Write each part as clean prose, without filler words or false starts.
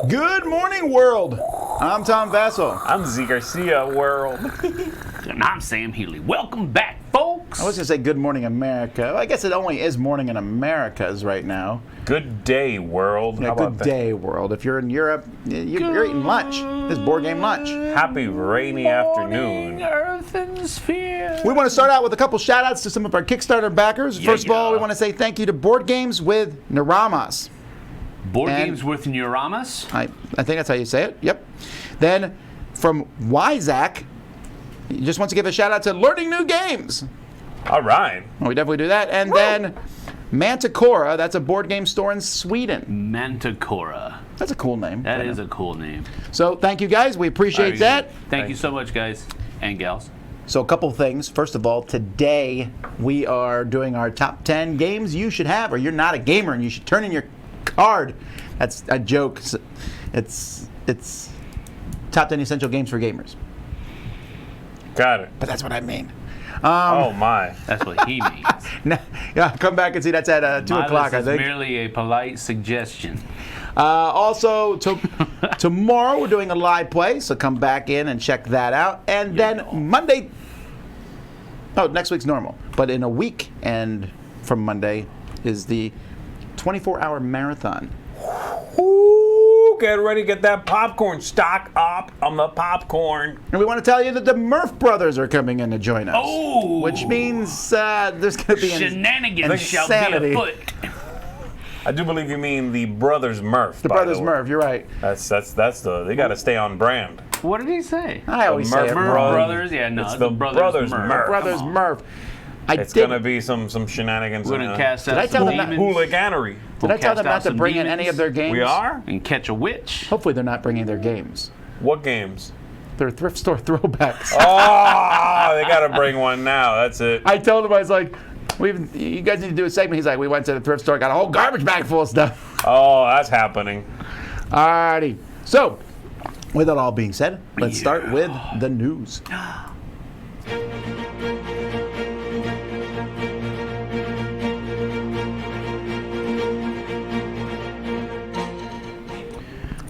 Good morning, world. I'm Tom Vassell. I'm Z Garcia, world. And I'm Sam Healy. Welcome back, folks. I was going to say good morning, America. Well, I guess it only is morning in Americas right now. Good day, world. Yeah, How about good that? day, world. If you're in Europe, you're eating lunch. This is board game lunch. Happy rainy afternoon. Earth and sphere. We want to start out with a couple shout-outs to some of our Kickstarter backers. First of all, we want to say thank you to Board Games with Niramas. Board Games with Neuramas. I think that's how you say it. Yep. Then from Wyzak, he just wants to give a shout out to Learning New Games. All right. Well, we definitely do that. And then Manticora, that's a board game store in Sweden. Manticora. That's a cool name. That is a cool name. So thank you guys. We appreciate that. Thank you so much, guys and gals. So a couple things. First of all, today we are doing our top 10 games you should have, or you're not a gamer and you should turn in your card. That's a joke. It's top 10 essential games for gamers. Got it. But that's what I mean. Oh, my. That's what he means. Yeah, come back and see. That's at 2 My o'clock, list I is think. merely a polite suggestion. Also, tomorrow we're doing a live play, so come back in and check that out. And then Monday, next week's normal. But in a week and from Monday is the 24-hour marathon. Ooh, get ready, get that popcorn. Stock up on the popcorn. And we want to tell you that the Murph brothers are coming in to join us. Oh! Which means there's going to be Shenanigans shall insanity. be afoot. I do believe you mean the Brothers Murph. The brothers Murph, you're right. That's they got to stay on brand. What did he say? I always say Murph it Murph wrong. Brothers? Yeah, no. It's the Brothers Murph. Brothers Come on. Murph. It's going to be some shenanigans. We're going to cast out I tell some them that- demons. Hooliganery. Did I tell cast them out not to some bring in demons. any of their games? We are? And catch a witch. Hopefully they're not bringing their games. What games? They're thrift store throwbacks. Oh, they got to bring one now. That's it. I told him, I was like, you guys need to do a segment. He's like, we went to the thrift store, got a whole garbage bag full of stuff. Oh, that's happening. Alrighty. So, with that all being said, let's start with the news.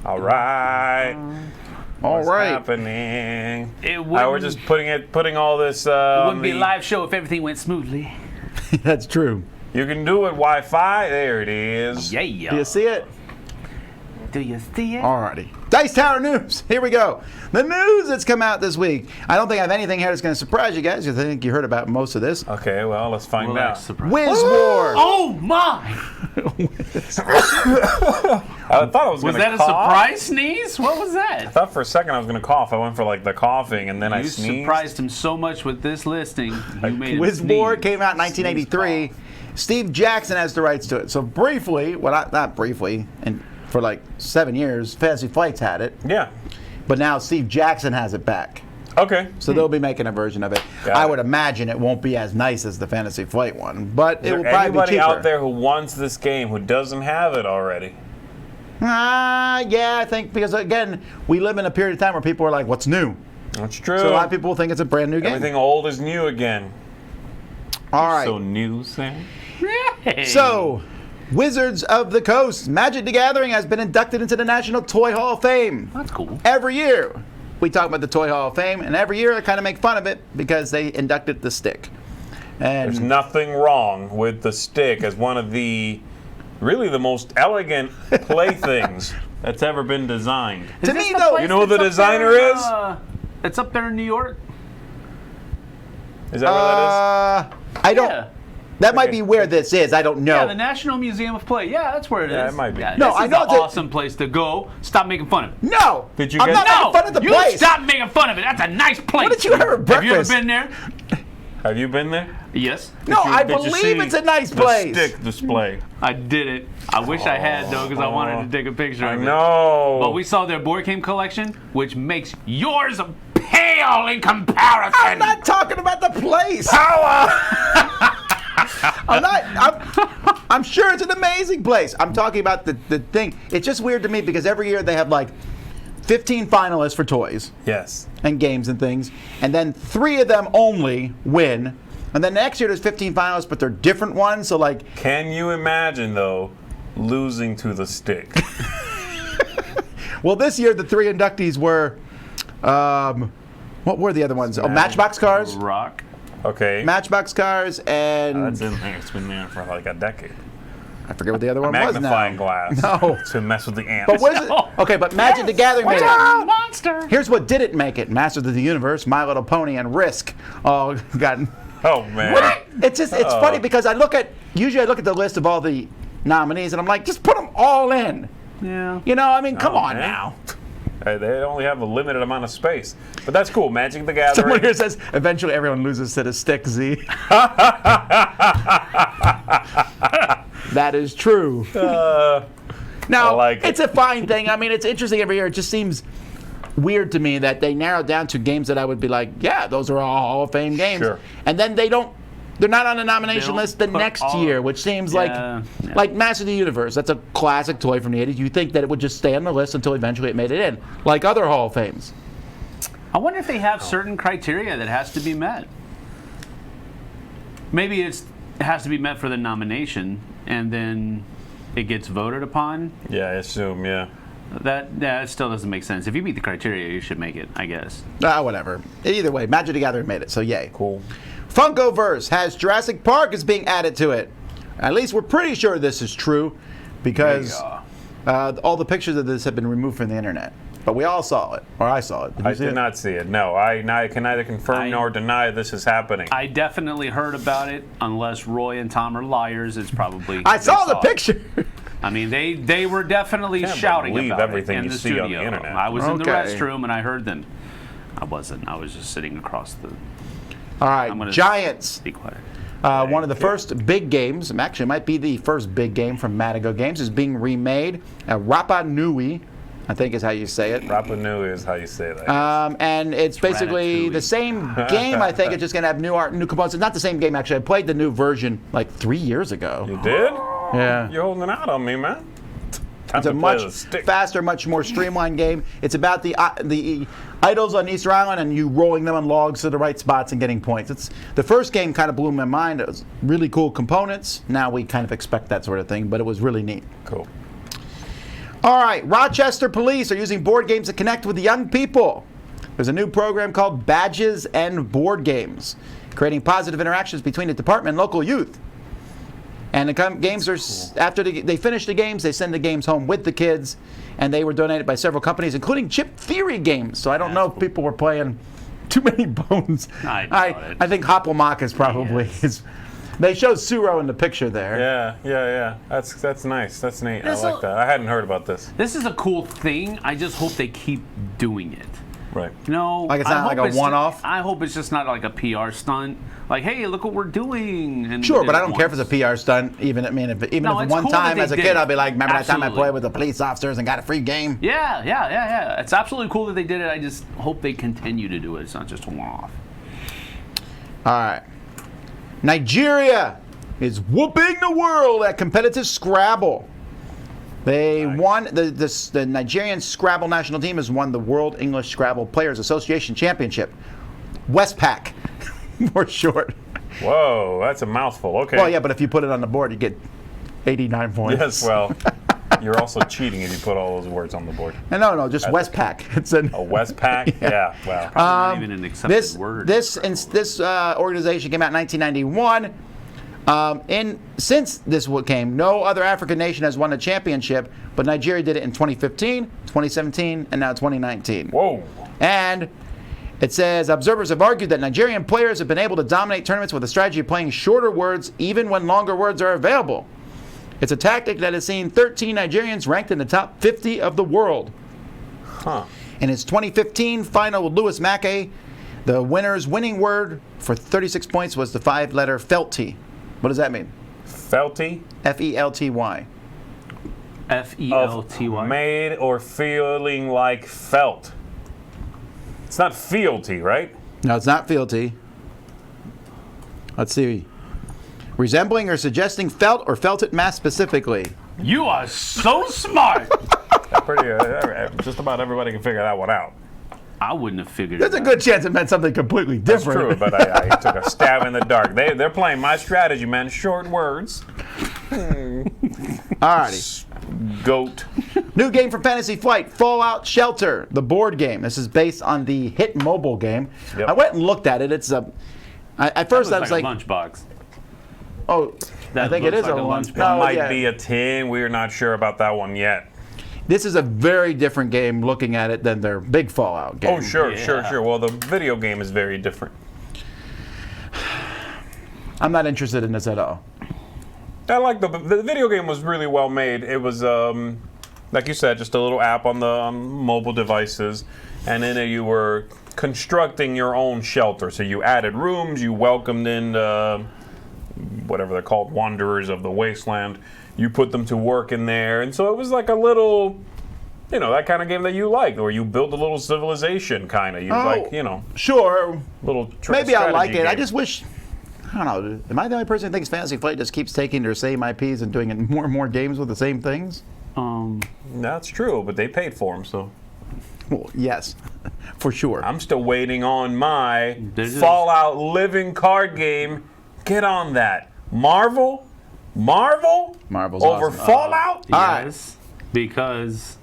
All right. What's Alright. happening? It We're wouldn't, just putting all this. wouldn't be a live show if everything went smoothly. That's true. You can do it Wi-Fi. There it is. Yeah. Do you see it? Do you see it? Alrighty. Dice Tower News. Here we go. The news that's come out this week. I don't think I have anything here that's going to surprise you guys. I think you heard about most of this. Okay, well, let's find Well, out. that's surprising. Wiz War. Oh my! I thought I was going Was to that a cough. surprise sneeze? What was I that? thought for a second I was going to cough. I went for like the coughing and then I You sneezed. surprised him so much with this listing. You made him Wiz sneeze. War came out in 1983. Steve Jackson has the rights to it. So briefly, not briefly, and for like 7 years, Fantasy Flight's had it. Yeah. But now Steve Jackson has it back. Okay. So they'll be making a version of it. Got I it. would imagine it won't be as nice as the Fantasy Flight one, but Is it will there probably be anybody cheaper. out there who wants this game who doesn't have it already? Yeah, I think because again, we live in a period of time where people are like, "What's new?" That's true. So a lot of people think it's a brand new game. Everything old is new again. All right. So new, Sam? Hey. So, Wizards of the Coast, Magic the Gathering has been inducted into the National Toy Hall of Fame. That's cool. Every year, we talk about the Toy Hall of Fame, and every year I kind of make fun of it because they inducted the stick. And There's nothing wrong with the stick as one of the really the most elegant playthings that's ever been designed. to Is me, this the though, place You know who the that's up designer there in, is? It's up there in New York. Is that where I don't. Yeah. That might Okay. be where this is. I don't know. Yeah, the National Museum of Play. Yeah, that's where it is. Yeah, it might be. Yeah, No, this I is know an it's a- awesome place to go. Stop making fun of it. No. Did you I'm get- not No, making fun of the you place. stop making fun of it. That's a nice place. What did you have at Have you breakfast? ever been there? is? Have you been there? Yes. No, I Did you believe see it's a nice the place. stick display. I did it. I wish I had though, because I wanted to take a picture I of it. know. But we saw their board game collection, which makes yours a pale in comparison. I'm not talking about the place. I'm sure it's an amazing place. I'm talking about the thing. It's just weird to me because every year they have like 15 finalists for toys Yes. and games and things, and then 3 of them only win. And then next year there's 15 finalists, but they're different ones. So like, Can you imagine, though, losing to the stick? well, this year the 3 inductees were, what were the other ones? Oh, Matchbox Cars, Rock. Okay. Matchbox Cars, and That's in there. It's been there for like a decade. I forget what the other one was now. Magnifying glass. No. To mess with the ants. But where's it? Okay, but Magic the Gathering made it. Monster. Here's what didn't make it: Masters of the Universe, My Little Pony, and Risk all got. Oh, man. It's funny because usually I look at the list of all the nominees and I'm like, just put them all in. Yeah. You know, I mean, come on man. now. They only have a limited amount of space. But that's cool. Magic the Gathering. Someone here says eventually everyone loses to the stick, Z. That is true. Now, I like it. it's a fine thing. I mean, it's interesting every year. It just seems weird to me that they narrowed down to games that I would be like, yeah, those are all Hall of Fame games. Sure. And then they're not on the nomination don't list the put next all- year, which seems Yeah. like Master of the Universe. That's a classic toy from the 80s. You think that it would just stay on the list until eventually it made it in, like other Hall of Fames. I wonder if they have certain criteria that has to be met. Maybe it has to be met for the nomination, and then it gets voted upon. Yeah, I assume, yeah. That still doesn't make sense. If you meet the criteria, you should make it, I guess. Whatever. Either way, Magic the Gathering made it, so yay. Cool. Funkoverse has Jurassic Park is being added to it. At least we're pretty sure this is true because all the pictures of this have been removed from the internet. But we all saw it, or I saw it. Did you I see did it? not see it. No, I can neither confirm nor deny this is happening. I definitely heard about it. Unless Roy and Tom are liars, it's probably. I they saw the it. picture. I mean, they were definitely Can't shouting believe about everything it in you the see on the studio. internet. I was in the Okay. restroom and I heard them. I wasn't. I was just sitting across the. All I'm right, gonna Giants. Be quiet. One of the first big games, actually it might be the first big game from Madigo Games, is being remade. Rapa Nui, I think is how you say it. Rapa Nui is how you say that. And it's basically Ratatouille. the same game. I think it's just going to have new art, new components. It's not the same game, actually. I played the new version like 3 years ago. You did? Yeah. You're holding out on me, man. Time It's a to play much the stick. faster, much more streamlined game. It's about the idols on Easter Island and you rolling them on logs to the right spots and getting points. It's the first game kind of blew my mind. It was really cool components. Now we kind of expect that sort of thing, but it was really neat. Cool. All right, Rochester Police are using board games to connect with young people. There's a new program called Badges and Board Games, creating positive interactions between the department and local youth. And the games are, after they finish the games, they send the games home with the kids, and they were donated by several companies, including Chip Theory games. So I don't know if people were playing too many bones. I doubt it. I think Hoppelmach is probably his. They showed Suro in the picture there. Yeah. That's nice. That's neat. I That's like that. I hadn't heard about this. This is a cool thing. I just hope they keep doing it. Right. No, Like it's not like a one-off? I hope it's just not like a PR stunt. Like, hey, look what we're doing. And Sure, did but I it don't care if once. it's a PR stunt. Even No, if it's one cool that time they as a did kid, it. I'll be like, remember that time I Absolutely. played with the police officers and got a free game? Yeah. It's absolutely cool that they did it. I just hope they continue to do it. It's not just a one-off. All right. Nigeria is whooping the world at competitive Scrabble. They won, the Nigerian Scrabble national team has won the World English Scrabble Players Association Championship. Westpac, for short. Whoa, that's a mouthful. Okay. Well, yeah, but if you put it on the board, you get 89 points. Yes, well, you're also cheating if you put all those words on the board. No, just Westpac. It's an. A Westpac? Yeah, well. Not even an accepted word. This organization came out in 1991. Since this came, no other African nation has won a championship, but Nigeria did it in 2015, 2017, and now 2019. Whoa. And it says, observers have argued that Nigerian players have been able to dominate tournaments with a strategy of playing shorter words even when longer words are available. It's a tactic that has seen 13 Nigerians ranked in the top 50 of the world. Huh. In his 2015 final with Lewis Mackay, the winner's winning word for 36 points was the 5-letter Felty. What does that mean? Felty? F-E-L-T-Y. F-E-L-T-Y. Made or feeling like felt. It's not fealty, right? No, it's not fealty. Let's see. Resembling or suggesting felt or felt it mass specifically. You are so smart. Just about everybody can figure that one out. I wouldn't have figured There's it a out. good chance it meant something completely That's different. true, but I took a stab in the dark. They're playing my strategy, man. Short words. Alrighty. Goat. New game from Fantasy Flight, Fallout Shelter, the board game. This is based on the hit mobile game. Yep. I went and looked at it. It's a. At first I was like like, a lunchbox. oh, I That think it looks is like a a lunch. lunchbox. No, Might yeah. be a 10. We're not sure about that one yet. This is a very different game looking at it than their big Fallout game. Oh, sure. Yeah. Well, the video game is very different. I'm not interested in this at all. I like the video game was really well made. It was like you said, just a little app on the mobile devices, and in it you were constructing your own shelter. So you added rooms, you welcomed in whatever they're called, wanderers of the wasteland. You put them to work in there, and so it was like a little, that kind of game that you like, where you build a little civilization, kind of. Sure. Little. Maybe I like it. Game. I just wish. I don't know. Am I the only person who thinks Fantasy Flight just keeps taking their same IPs and doing it in more and more games with the same things? That's true, but they paid for them, so. Well, yes, for sure. I'm still waiting on my This is- Fallout living card game. Get on that. Marvel's over awesome. Fallout? Yes, because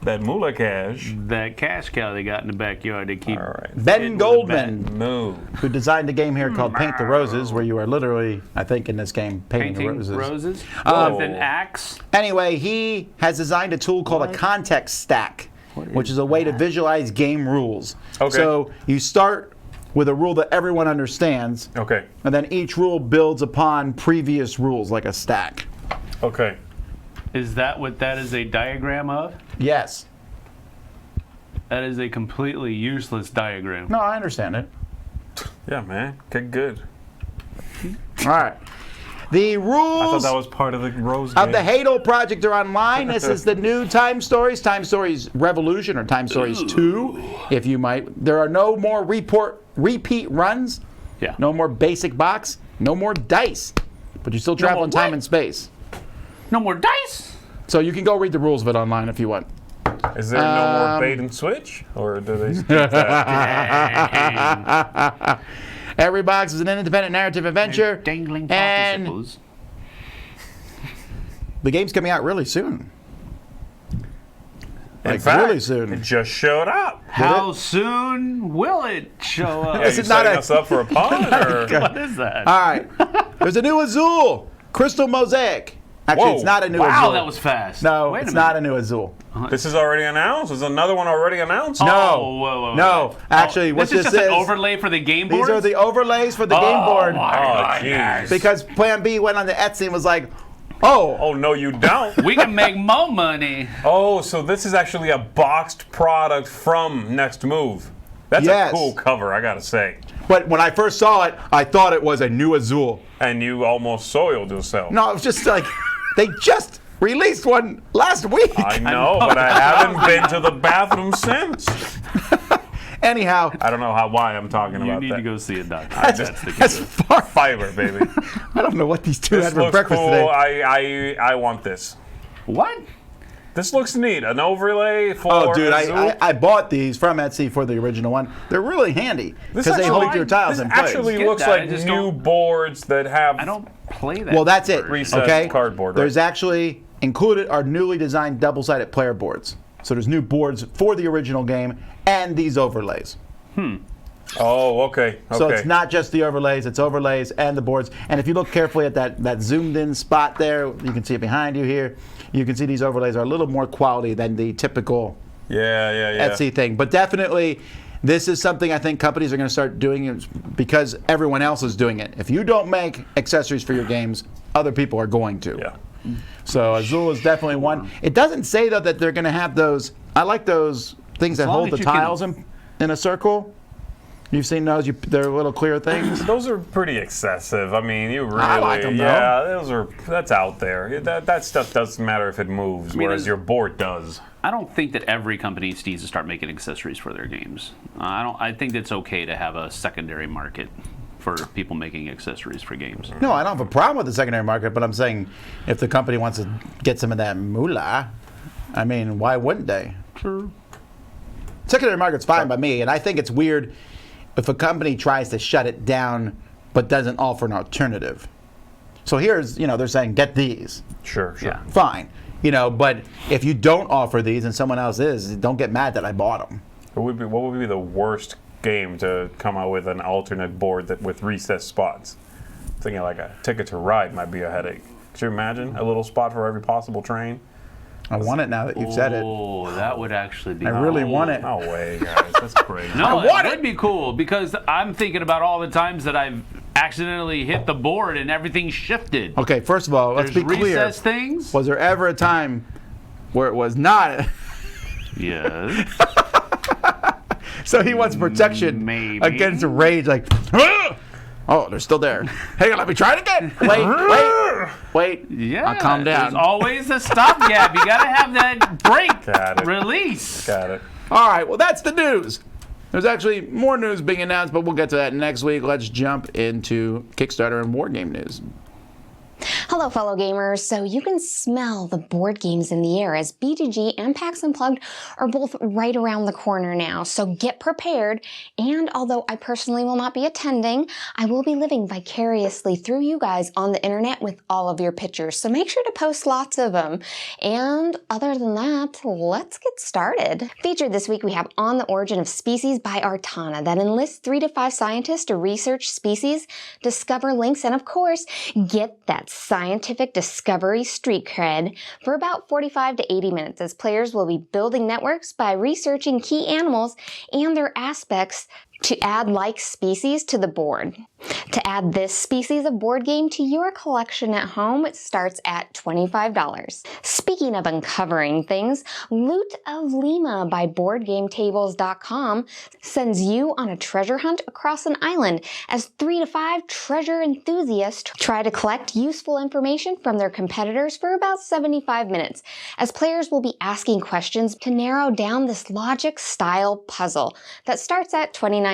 That moolah cash. that cash cow they got in the backyard, they keep. All right. Ben Hitting with a Goldman, Move. who designed a game here called Paint the Roses, where you are literally, I think, in this game, painting the Painting roses. with an axe. Anyway, he has designed a tool called a context stack, which is a way to visualize game rules. Okay. So you start with a rule that everyone understands, Okay. and then each rule builds upon previous rules, like a stack. Okay. Is that what that is a diagram of? Yes. That is a completely useless diagram. No, I understand it. Yeah, man. Get good. All right. The I thought rules that was part of the Rose of game. the Hadel Project are online. This is the new Time Stories Revolution, or Time Stories 2, if you might. There are no more repeat runs, Yeah. no more basic box, no more dice, but you still travel more in time what? and space. No more dice. So you can go read the rules of it online if you want. Is there no more bait and switch? Or do they skip that? Every box is an independent narrative adventure, Dangling and participles. the game's coming out really soon. In Like, fact, really soon. it just showed up. How soon will it show up? Are This you is not setting a- us up for a pun? Or? What is that? All right. There's a new Azul, Crystal Mosaic. Actually, Whoa. it's not a new Wow, Azul. that was fast. No, Wait a it's minute. not a new Azul. This is already announced? Is another one already announced? No. Oh, whoa. No, actually, what this is this just is, an overlay for the game board. these are the overlays for the game board. My Oh, goodness. jeez. Because Plan B went on the Etsy and was like, oh, Oh, no, you don't. We can make more money. Oh, so this is actually a boxed product from Next Move. That's Yes. a cool cover, I gotta say. but when I first saw it, I thought it was a new Azul. And you almost soiled yourself. No, it was just like, they just released one last week. I know, but I haven't been to the bathroom since. Anyhow, I don't know why I'm talking You about need that. to go see a doctor. that's the as far. Fiber, baby. I don't know what these two This had for looks breakfast cool. today. I want this. What? This looks neat. An overlay for Oh, dude, Azul. I bought these from Etsy for the original one. They're really handy This because they actually- hold your tiles This in place. actually Get looks that, I like just new don't- boards that have. I don't play that. Well, that's it. Recessed Okay. cardboard, right? There's actually included are newly designed double-sided player boards. So there's new boards for the original game and these overlays. Oh, okay. So it's not just the overlays; it's overlays and the boards. And if you look carefully at that zoomed-in spot there, you can see it behind you here. You can see these overlays are a little more quality than the typical Yeah. Etsy thing. But definitely, this is something I think companies are going to start doing because everyone else is doing it. If you don't make accessories for your games, other people are going to. Yeah. So Azul is definitely one. It doesn't say though that they're going to have those. I like those things that long hold as the you can- tiles in a circle. You've seen those? They're little clear things? Those are pretty excessive. I mean, you really, I like them, though. yeah, that's out there. That stuff doesn't matter if it moves, whereas your board does. I don't think that every company needs to start making accessories for their games. I think it's okay to have a secondary market for people making accessories for games. No, I don't have a problem with the secondary market, but I'm saying if the company wants to get some of that moolah, I mean, why wouldn't they? Sure. Secondary market's fine by me, and I think it's weird if a company tries to shut it down but doesn't offer an alternative. So here's, they're saying, get these. Sure. Yeah. Fine. But if you don't offer these and someone else is, don't get mad that I bought them. What would be the worst game to come out with an alternate board with recessed spots? I'm thinking like a Ticket to Ride might be a headache. Could you imagine a little spot for every possible train? I want it now that you've said it. Oh, that would actually be I really cool. want it. No way, guys. That's crazy. No, want it it. would be cool because I'm thinking about all the times that I've accidentally hit the board and everything shifted. Okay, first of all, let's be There's clear. recessed things. Was there ever a time where it was not? Yes. So he wants protection Maybe. against rage, like, "Ah!" Oh, they're still there. Hey, let me try it again. Wait. Yeah. I'll calm down. There's always a stopgap. You gotta have that break. Got it. Release. Got it. All right, well, that's the news. There's actually more news being announced, but we'll get to that next week. Let's jump into Kickstarter and War Game news. Hello, fellow gamers. So you can smell the board games in the air as BGG and PAX Unplugged are both right around the corner now. So get prepared. And although I personally will not be attending, I will be living vicariously through you guys on the internet with all of your pictures. So make sure to post lots of them. And other than that, let's get started. Featured this week, we have On the Origin of Species by Artana that enlists 3 to 5 scientists to research species, discover links, and of course, get that scientific discovery street cred for about 45 to 80 minutes as players will be building networks by researching key animals and their aspects to add like species to the board. To add this species of board game to your collection at home, it starts at $25. Speaking of uncovering things, Loot of Lima by BoardGameTables.com sends you on a treasure hunt across an island as 3 to 5 treasure enthusiasts try to collect useful information from their competitors for about 75 minutes, as players will be asking questions to narrow down this logic-style puzzle that starts at $29.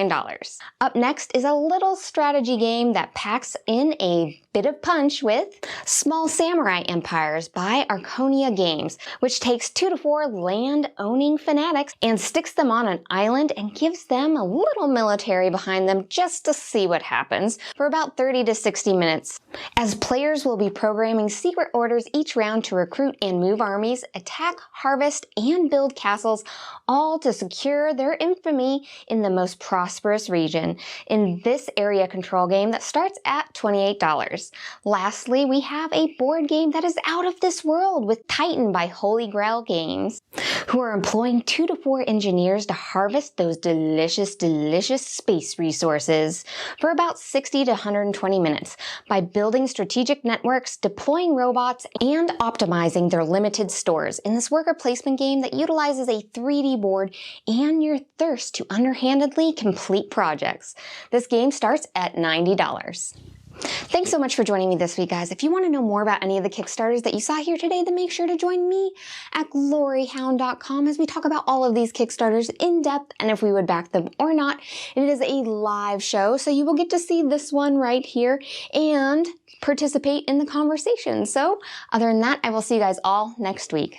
Up next is a little strategy game that packs in a bit of punch with Small Samurai Empires by Arconia Games, which takes 2 to 4 land-owning fanatics and sticks them on an island and gives them a little military behind them just to see what happens for about 30 to 60 minutes. As players will be programming secret orders each round to recruit and move armies, attack, harvest, and build castles, all to secure their infamy in the most prosperous region in this area control game that starts at $28. Lastly, we have a board game that is out of this world with Titan by Holy Grail Games, who are employing 2 to 4 engineers to harvest those delicious, delicious space resources for about 60 to 120 minutes by building strategic networks, deploying robots, and optimizing their limited stores in this worker placement game that utilizes a 3D board and your thirst to underhandedly complete projects. This game starts at $90. Thanks so much for joining me this week, guys. If you want to know more about any of the Kickstarters that you saw here today, then make sure to join me at gloryhound.com as we talk about all of these Kickstarters in depth and if we would back them or not. It is a live show, so you will get to see this one right here and participate in the conversation. So other than that, I will see you guys all next week.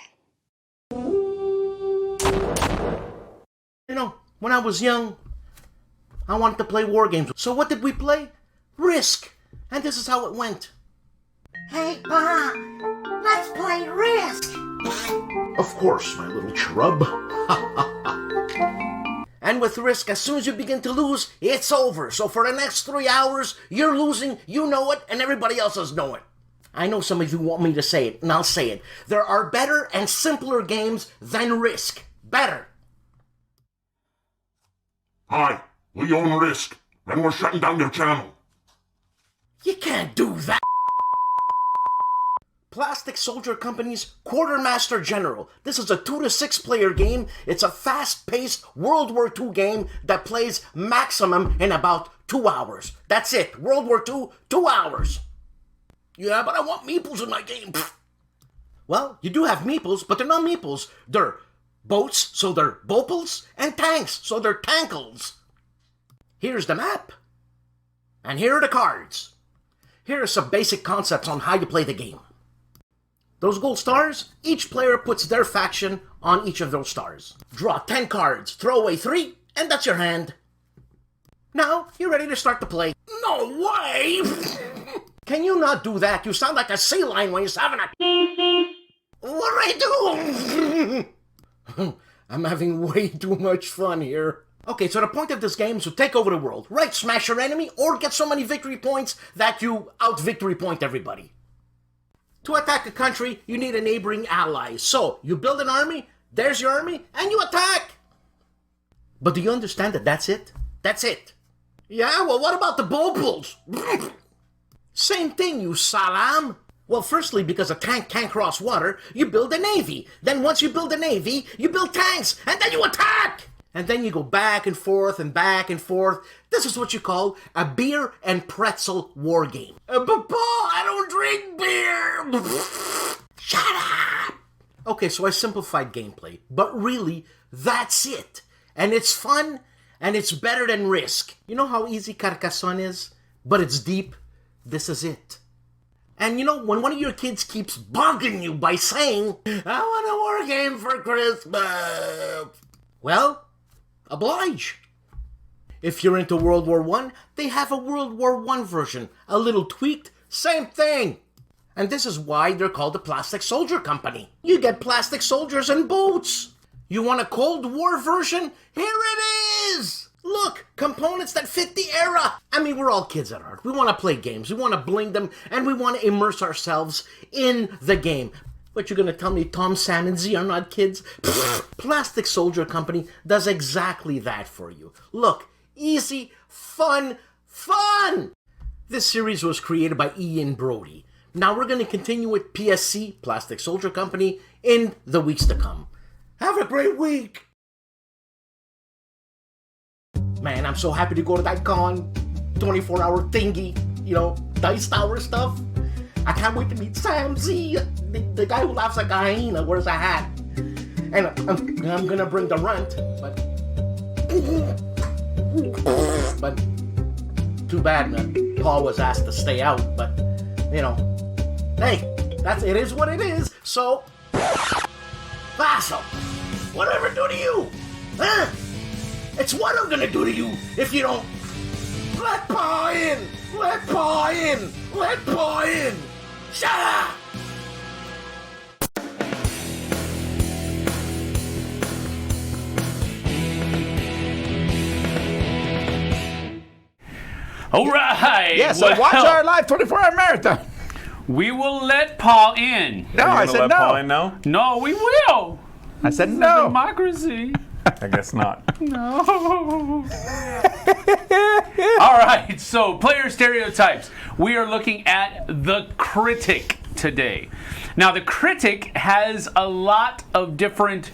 You know, when I was young, I wanted to play war games. So what did we play? Risk. And this is how it went. Hey, Pa, let's play Risk. Of course, my little shrub. And with Risk, as soon as you begin to lose, it's over. So for the next 3 hours, you're losing, you know it, and everybody else does know it. I know some of you want me to say it, and I'll say it. There are better and simpler games than Risk. Better. Hi, we own Risk, and we're shutting down your channel. You can't do that. Plastic Soldier Company's Quartermaster General. This is a 2 to 6 player game. It's a fast-paced World War II game that plays maximum in about 2 hours. That's it. World War II, 2 hours. Yeah, but I want meeples in my game. Well, you do have meeples, but they're not meeples. They're boats, so they're bopals, and tanks, so they're tankles. Here's the map. And here are the cards. Here are some basic concepts on how you play the game. Those gold stars, each player puts their faction on each of those stars. Draw 10 cards, throw away 3, and that's your hand. Now, you're ready to start the play. No way! Can you not do that? You sound like a sea lion when you're having a... What do I do? I'm having way too much fun here. Okay, so the point of this game is to take over the world, right? Smash your enemy, or get so many victory points that you out-victory point everybody. To attack a country, you need a neighboring ally. So, you build an army, there's your army, and you attack! But do you understand that that's it? That's it. Yeah, well, what about the Bopals? Same thing, you salam. Well, firstly, because a tank can't cross water, you build a navy. Then once you build a navy, you build tanks, and then you attack! And then you go back and forth and back and forth. This is what you call a beer and pretzel war game. But Paul, I don't drink beer! Shut up! Okay, so I simplified gameplay, but really, that's it. And it's fun, and it's better than Risk. You know how easy Carcassonne is? But it's deep. This is it. And you know, when one of your kids keeps bugging you by saying, I want a war game for Christmas, well, oblige. If you're into World War I, they have a World War I version. A little tweaked, same thing. And this is why they're called the Plastic Soldier Company. You get plastic soldiers and boats. You want a Cold War version? Here it is! Look, components that fit the era. I mean, we're all kids at heart. We want to play games. We want to bling them, and we want to immerse ourselves in the game. But you're going to tell me Tom, Sam, and Z are not kids? Plastic Soldier Company does exactly that for you. Look, easy, fun, fun! This series was created by Ian Brody. Now we're going to continue with PSC, Plastic Soldier Company, in the weeks to come. Have a great week! Man, I'm so happy to go to that con, 24-hour thingy, you know, Dice Tower stuff. I can't wait to meet Sam Z, the guy who laughs like a hyena, wears a hat. And I'm gonna bring the runt, but too bad, man. Paul was asked to stay out, but, you know, hey, it is what it is, so, Vassal, whatever do to you, huh? It's what I'm gonna do to you if you don't let Paul in! Let Paul in! Let Paul in! Shut up! All right. Yeah, so watch our live 24-hour marathon. We will let Paul in. No, I said let no. Paul in now? No, we will. I said no. Democracy. I guess not. No. All right, so player stereotypes. We are looking at the critic today. Now, the critic has a lot of different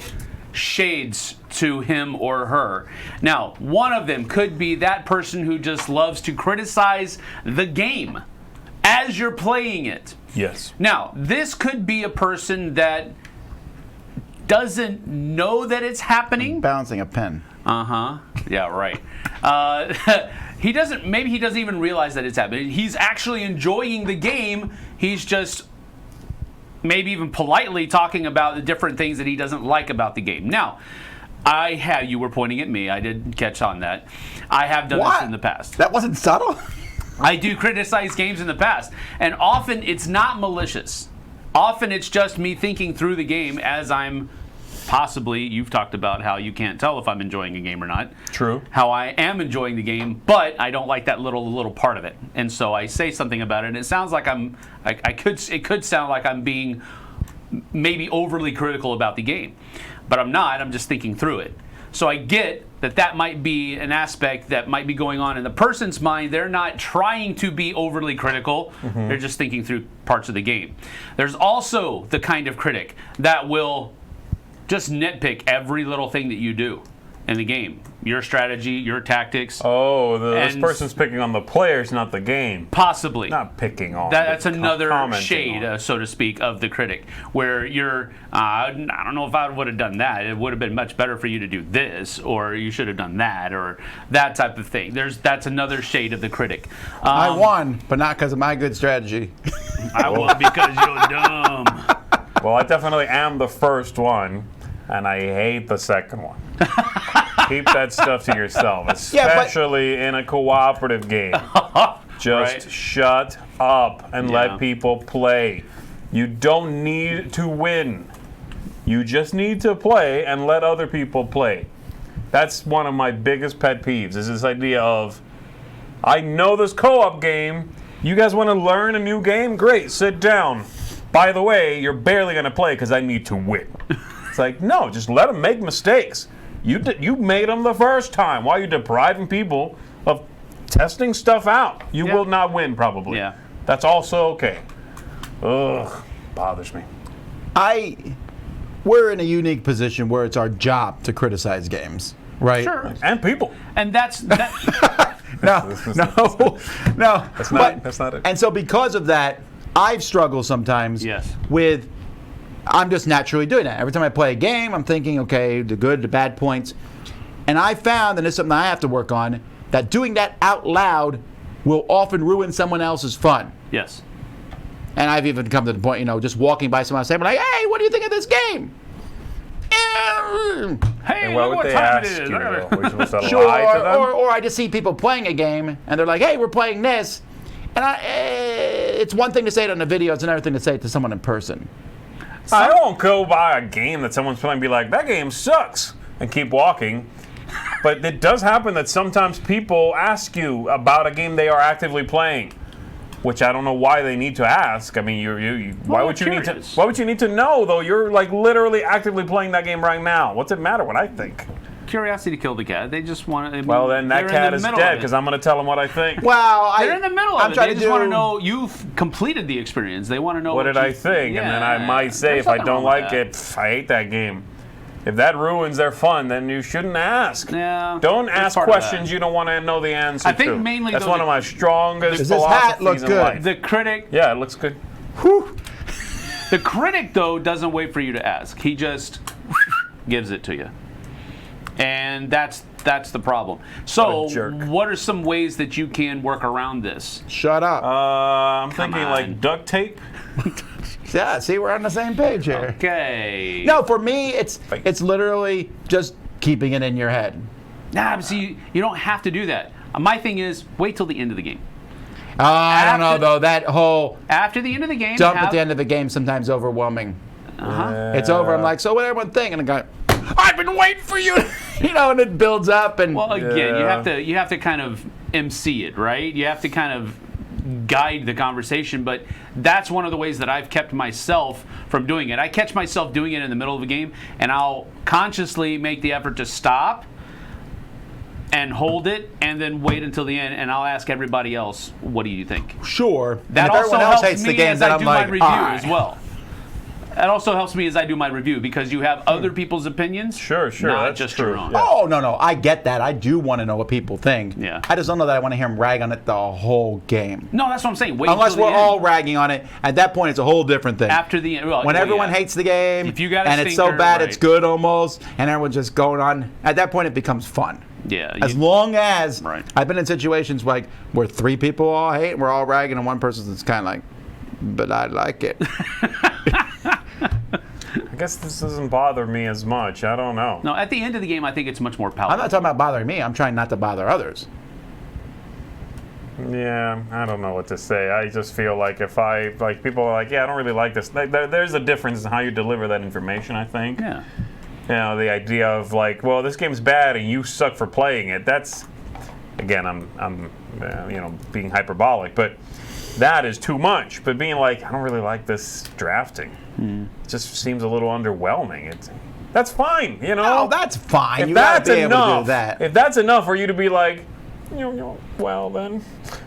shades to him or her. Now, one of them could be that person who just loves to criticize the game as you're playing it. Yes. Now, this could be a person that doesn't know that it's happening. Balancing a pen. Yeah, right. Maybe he doesn't even realize that it's happening. He's actually enjoying the game. He's just maybe even politely talking about the different things that he doesn't like about the game. Now, you were pointing at me. I did catch on that. I have done this in the past. That wasn't subtle? I do criticize games in the past. And often it's not malicious. Often it's just me thinking through the game as I'm you've talked about how you can't tell if I'm enjoying a game or not. True. How I am enjoying the game, but I don't like that little part of it. And so I say something about it, and it sounds like it could sound like I'm being maybe overly critical about the game. But I'm not, I'm just thinking through it. So I get that might be an aspect that might be going on in the person's mind. They're not trying to be overly critical. They're just thinking through parts of the game. There's also the kind of critic that will just nitpick every little thing that you do in the game. Your strategy, your tactics. Oh, this person's picking on the players, not the game. Possibly. Not picking on. That's but another commenting shade, on. so to speak, of the critic, where you're, I don't know if I would have done that. It would have been much better for you to do this, or you should have done that, or that type of thing. That's another shade of the critic. I won, but not because of my good strategy. I won because you're dumb. Well, I definitely am the first one, and I hate the second one. Keep that stuff to yourself, especially in a cooperative game. Just shut up and let people play. You don't need to win. You just need to play and let other people play. That's one of my biggest pet peeves, is this idea of, I know this co-op game. You guys want to learn a new game? Great, sit down. By the way, you're barely going to play because I need to win. It's like, no, just let them make mistakes. You made them the first time. Why are you depriving people of testing stuff out? You will not win, probably. Yeah. That's also okay. Ugh, bothers me. We're in a unique position where it's our job to criticize games, right? Sure. And people. And that's No. That's not it. And so because of that, I've struggled sometimes with, I'm just naturally doing that. Every time I play a game, I'm thinking, okay, the good, the bad points. And I found, and it's something I have to work on, that doing that out loud will often ruin someone else's fun. Yes. And I've even come to the point, just walking by someone saying, like, hey, what do you think of this game? Hey, And what look would they time ask it is. you? We're supposed to Sure, lie to them? or I just see people playing a game, and they're like, hey, we're playing this. And it's one thing to say it on a video, it's another thing to say it to someone in person. I won't go by a game that someone's playing and be like, that game sucks, and keep walking. But it does happen that sometimes people ask you about a game they are actively playing, which I don't know why they need to ask. I mean, why would you need to? Why would you need to know though? You're like literally actively playing that game right now. What's it matter what I think? Curiosity killed the cat. They just want to. Well, then that cat is dead because I'm going to tell them what I think. Well, they're in the middle of I'm it. trying They to just want to know you've completed the experience. They want to know What did you I think? Yeah, And then I might say, there's if I nothing don't wrong with like that. it, I hate that game. If that ruins their fun, then you shouldn't ask. Yeah, Don't that's ask part of questions that. you don't want to know the answer I think to. mainly, That's though, one of my strongest Does this hat philosophies look in good? life. The critic. Yeah, it looks good. Whew. The critic, though, doesn't wait for you to ask. He just gives it to you. And that's the problem. So, What a jerk. what are some ways that you can work around this? Shut up. I'm thinking on. like duct tape. Yeah, see, we're on the same page here. Okay. No, for me, it's literally just keeping it in your head. Nah, but see, you don't have to do that. My thing is, wait till the end of the game. I don't know, though. That whole After the end of the game, jump at the end of the game sometimes overwhelming. It's over. I'm like, so what everyone think? And I go, I've been waiting for you. And it builds up. And Well, again, you have to kind of MC it, right? You have to kind of guide the conversation, but that's one of the ways that I've kept myself from doing it. I catch myself doing it in the middle of a game, and I'll consciously make the effort to stop and hold it, and then wait until the end, and I'll ask everybody else, what do you think? sure. That And if also everyone else helps hates the me game, as then I I'm do like, my review all right. as well. That also helps me as I do my review, because you have other people's opinions, Sure, not that's just true. your own. Yeah. Oh, no. I get that. I do want to know what people think. Yeah. I just don't know that I want to hear them rag on it the whole game. No, that's what I'm saying. Wait Unless until we're the end. all ragging on it. At that point, it's a whole different thing. After the end. When everyone hates the game, If you got a and it's so stinker, bad right. it's good almost, and everyone's just going on, at that point it becomes fun. Yeah. As long as Right. I've been in situations like where three people all hate and we're all ragging, and one person's kind of like, but I like it. I guess this doesn't bother me as much. I don't know. No, at the end of the game, I think it's much more I'm palatable. not talking about bothering me. I'm trying not to bother others. Yeah, I don't know what to say. I just feel like if people are like, yeah, I don't really like this. There's a difference in how you deliver that information, I think. Yeah. The idea of like, well, this game's bad and you suck for playing it. That's, again, I'm being hyperbolic, but that is too much. But being like, I don't really like this drafting. It just seems a little underwhelming. That's fine, you know. Oh, that's fine. If You gotta that's be able to enough, do that. if that's enough for you to be like, well then,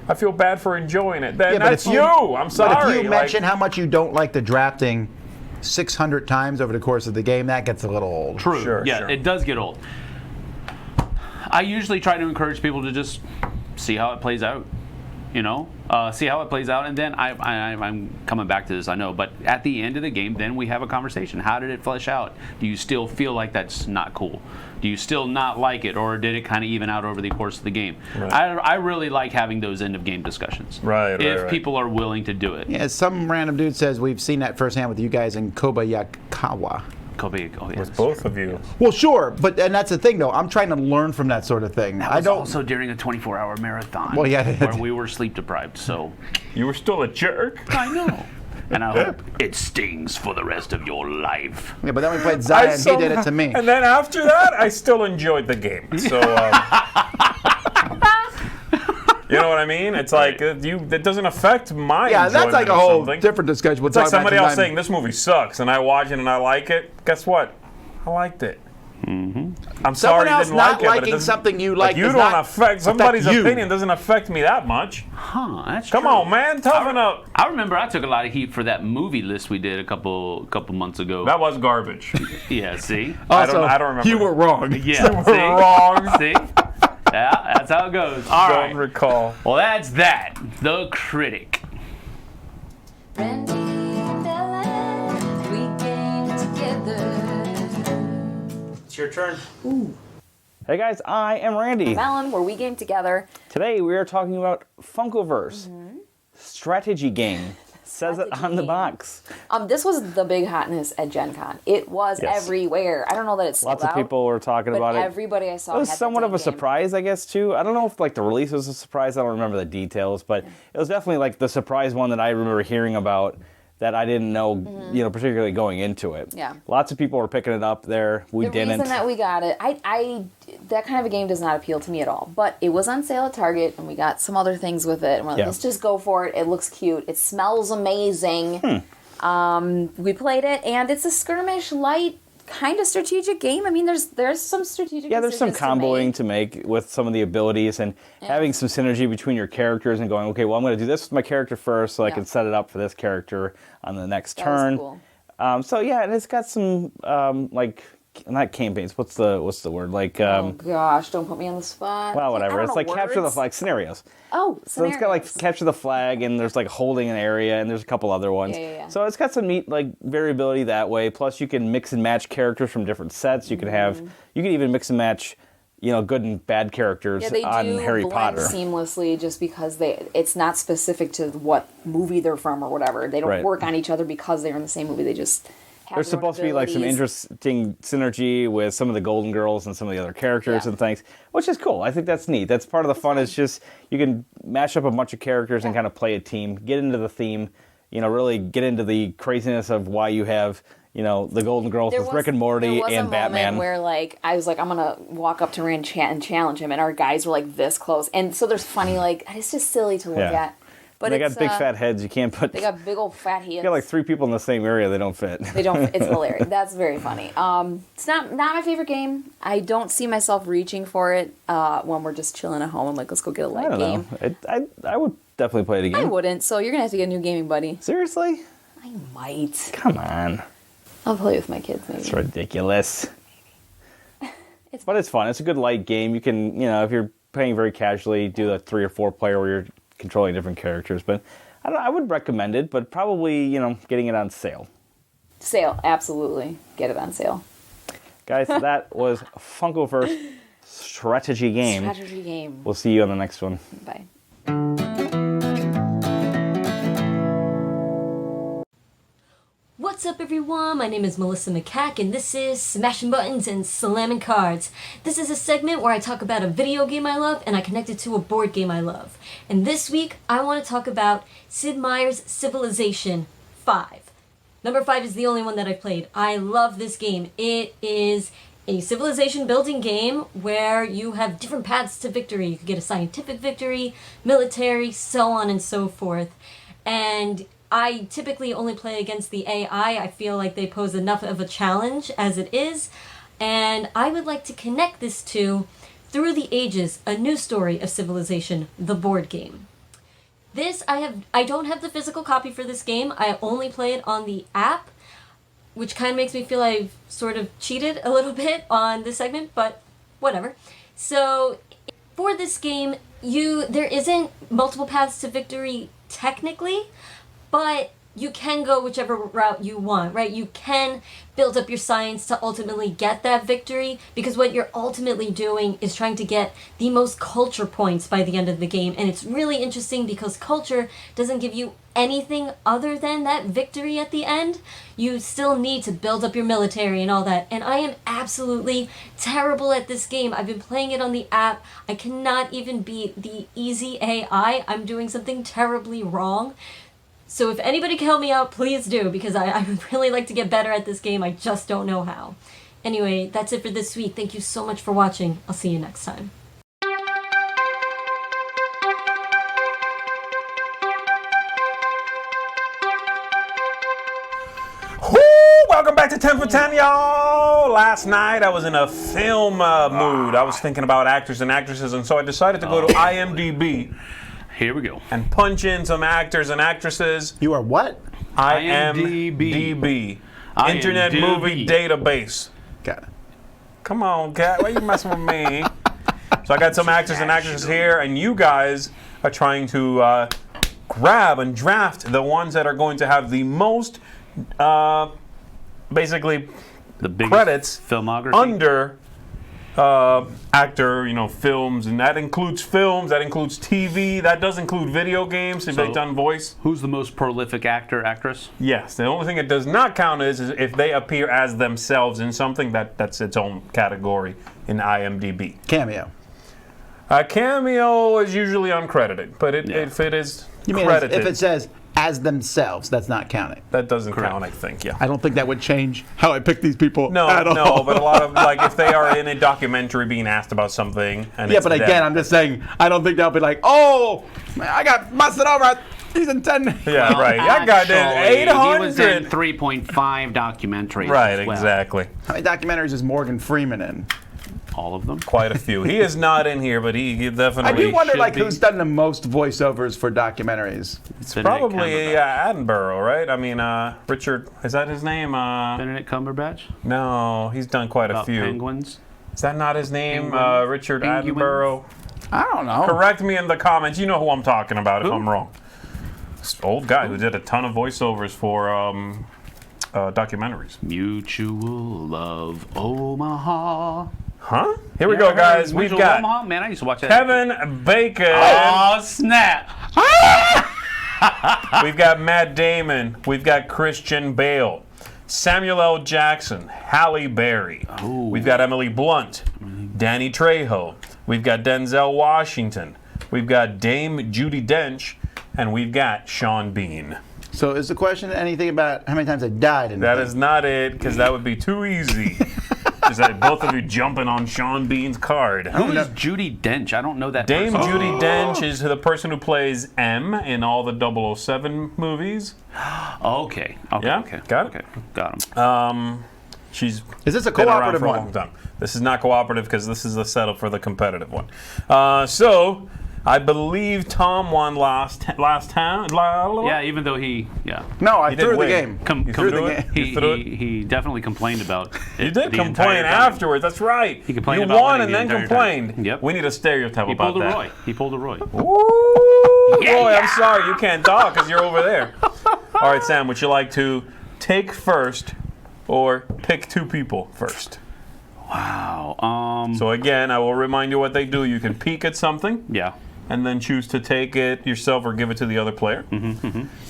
I feel bad for enjoying it. Then that's you. I'm sorry. But if you like, mention how much you don't like the drafting 600 times over the course of the game, that gets a little old. True. Sure, Yeah, sure. it does get old. I usually try to encourage people to just see how it plays out. See how it plays out, and then I'm coming back to this, I know, but at the end of the game, then we have a conversation. How did it flesh out? Do you still feel like that's not cool? Do you still not like it, or did it kind of even out over the course of the game? Right. I really like having those end of game discussions. Right. If people are willing to do it. Yeah, some random dude says we've seen that firsthand with you guys in Kobayakawa. Kobe, with both of you. Well, sure, and that's the thing, though. I'm trying to learn from that sort of thing. That was also during a 24-hour marathon. Well, yeah. Where we were sleep deprived, so. You were still a jerk. I know. And I hope it stings for the rest of your life. Yeah, but then we played Zion. He did it to me. And then after that, I still enjoyed the game. So, you know what I mean? It's like that doesn't affect my Yeah, enjoyment that's like a of whole something. different discussion. We'll It's like talk about somebody else sometime. saying this movie sucks, and I watch it and I like it. Guess what? I liked it. I'm Someone sorry you else didn't not like it, but it liking doesn't, something you like you does don't not affect somebody's you. opinion doesn't affect me that much. Huh, that's Come true. on, man, toughen up. I remember I took a lot of heat for that movie list we did a couple months ago. That was garbage. Yeah, see? Also, I don't remember. You were wrong. Yeah, You were see? wrong. See? Yeah, that's how it goes. All Don't right. recall. Well, that's that. The Critic. Randy and Ellen, we game together. It's your turn. Hey guys, I am Randy. Ellen, where we game together. Today we are talking about Funkoverse. Strategy game. Says it on the box. This was the big hotness at Gen Con. It was Yes. everywhere. I don't know that it's sold Lots of out, people were talking but about it. everybody I saw It was had the somewhat of a damn game. surprise, I guess, too. I don't know if the release was a surprise. I don't remember the details, but it was definitely the surprise one that I remember hearing about that I didn't know, particularly going into it. Yeah. Lots of people were picking it up there. We The didn't. reason that we got it, that kind of a game does not appeal to me at all. But it was on sale at Target, and we got some other things with it. And we're like, Yeah. let's just go for it. It looks cute. It smells amazing. We played it, and it's a skirmish light kind of strategic game. I mean, there's some strategic. Yeah, there's some decisions to comboing make. to make with some of the abilities and having some synergy between your characters and going, okay, well, I'm going to do this with my character first so I Yeah. can set it up for this character on the next That was turn. cool. So yeah, and it's got some not campaigns. What's the word? Oh gosh, don't put me on the spot. Well, I whatever. don't It's know like capture the words. flag scenarios. Oh, So it's got scenarios. capture the flag, and there's holding an area, and there's a couple other ones. Yeah. So it's got some neat variability that way. Plus, you can mix and match characters from different sets. You can you can even mix and match, good and bad characters Yeah, they on do Harry blend Potter. seamlessly just because it's not specific to what movie they're from or whatever. They don't Right. work on each other because they're in the same movie. They just have There's their own supposed to be some abilities. interesting synergy with some of the Golden Girls and some of the other characters Yeah. and things, which is cool. I think that's neat. That's part of the fun. Is just you can mash up a bunch of characters and kind of play a team, get into the theme, really get into the craziness of why you have the Golden Girls with Rick and Morty there was and a Batman. moment where I was like, I'm gonna walk up to Rand and challenge him, and our guys were this close, and so there's funny it's just silly to look Yeah. at. But they it's, got big fat heads. You can't put. They got big old fat heads. You got 3 people in the same area. They don't fit. They don't. It's hilarious. That's very funny. It's not my favorite game. I don't see myself reaching for it when we're just chilling at home. I'm like, let's go get a light I don't game. know. I would definitely play it again. I wouldn't. So you're gonna have to get a new gaming buddy. Seriously? I might. Come on. I'll play with my kids maybe. It's ridiculous. But it's fun. It's a good light game. You can, if you're playing very casually, do a 3 or 4 player where you're controlling different characters. But I would recommend it, but probably, getting it on sale. Sale, absolutely. Get it on sale. Guys, that was Funkoverse Strategy Game. Strategy game. We'll see you on the next one. Bye. What's up, everyone? My name is Melissa McCack, and this is Smashing Buttons and Slamming Cards. This is a segment where I talk about a video game I love and I connect it to a board game I love. And this week, I want to talk about Sid Meier's Civilization 5. Number 5 is the only one that I've played. I love this game. It is a civilization building game where you have different paths to victory. You could get a scientific victory, military, so on and so forth. And I typically only play against the AI. I feel like they pose enough of a challenge as it is. And I would like to connect this to Through the Ages, A New Story of Civilization, the board game. This, I don't have the physical copy for this game. I only play it on the app, which kind of makes me feel I've sort of cheated a little bit on this segment, but whatever. So for this game, there isn't multiple paths to victory technically, but you can go whichever route you want, right? You can build up your science to ultimately get that victory, because what you're ultimately doing is trying to get the most culture points by the end of the game. And it's really interesting because culture doesn't give you anything other than that victory at the end. You still need to build up your military and all that. And I am absolutely terrible at this game. I've been playing it on the app. I cannot even beat the easy AI. I'm doing something terribly wrong. So if anybody can help me out, please do, because I would really like to get better at this game. I just don't know how. Anyway, that's it for this week. Thank you so much for watching. I'll see you next time. Welcome back to 10 for 10, y'all. Last night I was in a film mood. I was thinking about actors and actresses, and so I decided to go to IMDb. Here we go. And punch in some actors and actresses. You are what? IMDb. Internet Movie Database. Got it. Come on, Kat. Why are you messing with me? So I got some actors and actresses here, and you guys are trying to grab and draft the ones that are going to have the most, basically, the biggest credits filmography under actor, films, and that includes films, that includes TV, that does include video games if they've done voice. Who's the most prolific actor, actress? Yes, the only thing it does not count is if they appear as themselves in something, that's its own category in IMDb. Cameo. A cameo is usually uncredited, but if it is credited, if it says as themselves, that's not counting. That doesn't count, I think, yeah. I don't think that would change how I pick these people at all. No, but a lot of, if they are in a documentary being asked about something, and yeah, but again, I'm just saying, I don't think they'll be like, oh, man, I got busted over at season 10. Yeah, right. I got 800. He was in 3.5 documentaries. Right, as well. Exactly. How many documentaries is Morgan Freeman in? All of them? Quite a few. He is not in here, but he definitely I do wonder, should be. who's done the most voiceovers for documentaries? It's probably Attenborough, right? I mean, Richard, is that his name? Benedict Cumberbatch? No, he's done quite a few. Penguins? Is that not his name? Richard Penguins? Attenborough? I don't know. Correct me in the comments. You know who I'm talking about if I'm wrong. This old guy who did a ton of voiceovers for documentaries. Mutual Love Omaha. Huh? Here we go, guys. We've got Omaha? Man, I used to watch that. Kevin Bacon. Oh, snap. We've got Matt Damon. We've got Christian Bale. Samuel L. Jackson. Halle Berry. Ooh. We've got Emily Blunt. Danny Trejo. We've got Denzel Washington. We've got Dame Judi Dench. And we've got Sean Bean. So is the question anything about how many times I died in That is not it, because that would be too easy. Is that both of you jumping on Sean Bean's card? Who is Judi Dench? I don't know that Dame person. Judi Dench is the person who plays M in all the 007 movies. Okay. Yeah? Okay. Got it? Okay. Got him. She's Is this a been around cooperative for a one? long time. This is not cooperative because this is the setup for the competitive one. So I believe Tom won last time. Yeah, even though No, I He threw did the win. game. You threw it? He, You threw it? he definitely complained about it. You did the complain entire time. afterwards. That's right. He complained you about won winning and the then entire complained. time. Yep. We need a stereotype He about pulled a that. Roy. He pulled a Roy. Ooh, Roy, I'm sorry. You can't talk because you're over there. All right, Sam, would you like to take first or pick two people first? Wow. So again, I will remind you what they do. You can peek at something. Yeah. And then choose to take it yourself or give it to the other player.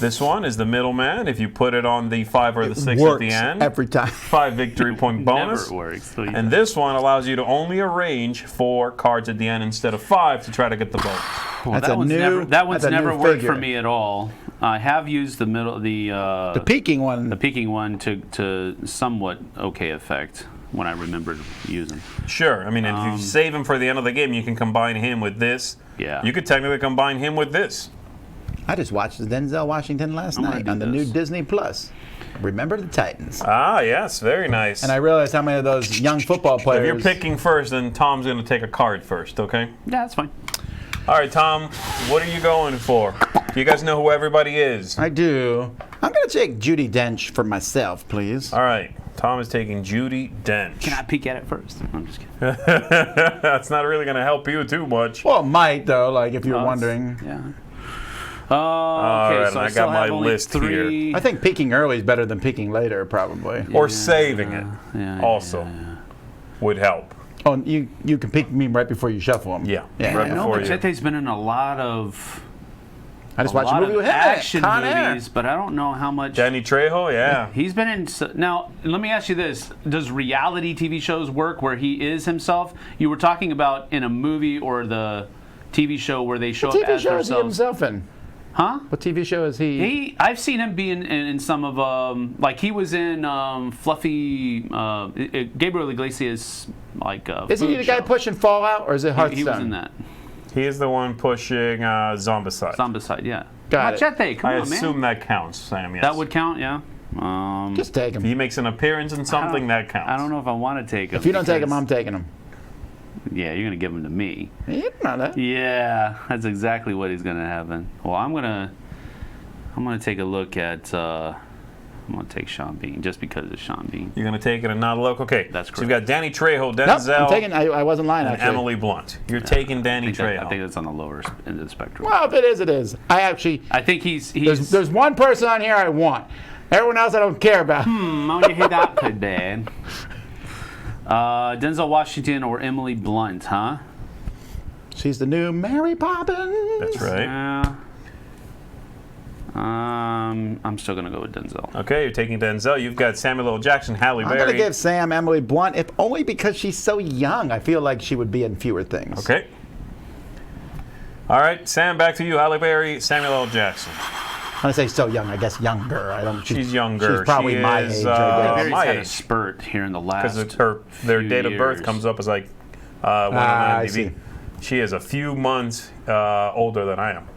This one is the middleman. If you put it on the 5 or the 6 at the end, every time. 5 victory point bonus. Never works. So And this one allows you to only arrange 4 cards at the end instead of 5 to try to get the bonus. well, That's a new. that one's that's a never new worked figure. for me at all. I have used the The peaking one. the peaking one to somewhat okay effect. when I remembered using. Sure. I mean, if you save him for the end of the game, you can combine him with this. Yeah. You could technically combine him with this. I just watched the Denzel Washington last night on the new Disney Plus. Remember the Titans. Ah, yes, very nice. And I realized how many of those young football players. If you're picking first, then Tom's going to take a card first, okay? Yeah, that's fine. All right, Tom, what are you going for? Do you guys know who everybody is? I do. I'm going to take Judi Dench for myself, please. All right, Tom is taking Judi Dench. Can I peek at it first? I'm just kidding. That's not really going to help you too much. Well, it might, though, like if you're wondering. Yeah. All Okay, right, so and I still got my have only list 3. here. I think peeking early is better than peeking later, probably. Or saving it also would help. Oh, you can peek me right before you shuffle them. Yeah, I know Machete's been in a lot of I just watched a movie with him. action Con Air. movies, but I don't know how much. Danny Trejo, yeah. He's been in. Now, let me ask you this: does reality TV shows work where he is himself? You were talking about in a movie or the TV show where they show What up TV as show is he themselves. himself in? Huh? What TV show is he? I've seen him be in some of like he was in Fluffy Gabriel Iglesias like. Is he the guy pushing Fallout or is it Hearthstone? He was in that. He is the one pushing Zombicide. Zombicide, yeah. Got Machete, come I on, man. assume that counts, Sam, yes. That would count, yeah. Just take him. If he makes an appearance in something, that counts. I don't know if I want to take him. If you don't take him, because- I'm taking him. Yeah, you're gonna give him to me. You don't know that. Yeah, that's exactly what he's gonna happen. Well, I'm gonna take a look at. I'm gonna take Sean Bean just because it's Sean Bean. You're going to take it and not look? Okay. That's So you've correct. got Danny Trejo, Nope, Denzel, I'm taking. I wasn't lying, and actually. Emily Blunt. You're taking Danny Trejo. I think that's on the lower end of the spectrum. Well, if it is, it is. I actually. I think he's. There's one person on here I want. Everyone else I don't care about. I want to hear that good, Dan. Denzel Washington or Emily Blunt, huh? She's the new Mary Poppins. That's right. Yeah. I'm still gonna go with Denzel. Okay, you're taking Denzel. You've got Samuel L. Jackson, Halle I'm Berry. going to give Sam Emily Blunt, if only because she's so young. I feel like she would be in fewer things. Okay. All right, Sam, back to you. Halle Berry, Samuel L. Jackson. When I say so young, I guess younger. I don't. She's younger. She's probably She my is, age. I guess. Berry's my had a age. spurt here in the last. Because their few date of birth years. comes up as like one I on see. IMDb. She is a few months older than I am.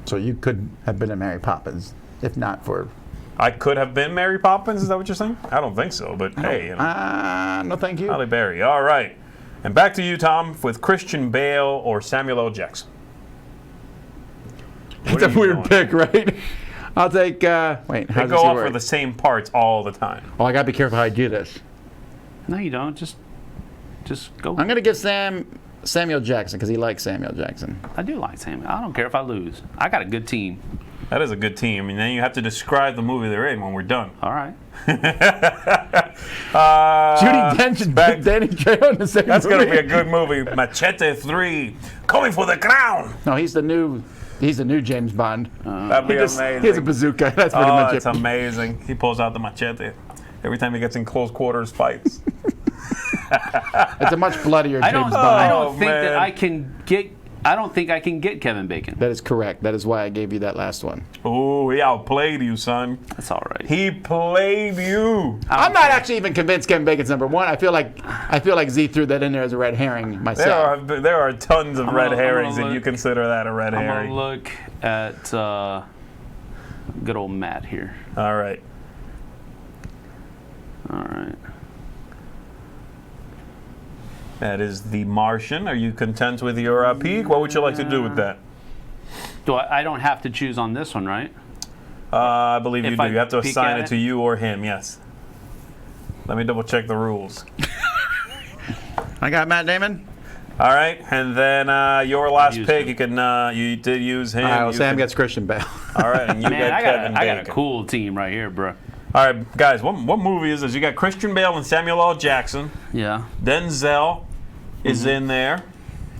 So you could have been a Mary Poppins, if not for. I could have been Mary Poppins. Is that what you're saying? I don't think so, but hey, you know. No, thank you. Halle Berry. All right. And back to you, Tom, with Christian Bale or Samuel L. Jackson. It's a weird pick, right? I'll take. Wait, how They does go this off work? for the same parts all the time. Oh, I gotta be careful how I do this. No, you don't. Just go. I'm gonna give Samuel Jackson because he likes Samuel Jackson. I do like Samuel. I don't care if I lose. I got a good team. That is a good team. And then you have to describe the movie they're in when we're done. All right. Judi Dench and Danny Trejo in the same That's movie. going to be a good movie. Machete 3, coming for the crown. No, he's the new James Bond. That'd be amazing. He has a bazooka. That's pretty much It's it. amazing. He pulls out the machete every time he gets in close quarters fights. It's a much bloodier I James don't. Bond. I don't think man. that I can get. I don't think I can get Kevin Bacon. That is correct. That is why I gave you that last one. Ooh, he outplayed you, son. That's all right. He played you. I'm not actually even convinced Kevin Bacon's number one. I feel like Z threw that in there as a red herring myself. There are tons of red gonna herrings, and look- you consider that a red I'm herring. gonna look at good old Matt here. All right. All right. That is The Martian. Are you content with your peak? What would you like to do with that? I don't have to choose on this one, right? I believe you If do. I You have to peek assign at it to you or him, yes. Let me double check the rules. I got Matt Damon. All right, and then your last used pick, him. you can you did use him. All right, well, You Sam can- gets Christian Bale. All right, and you Man, got I Kevin got a Bacon. cool team right here, bro. All right, guys, what movie is this? You got Christian Bale and Samuel L. Jackson. Yeah. Denzel is in there.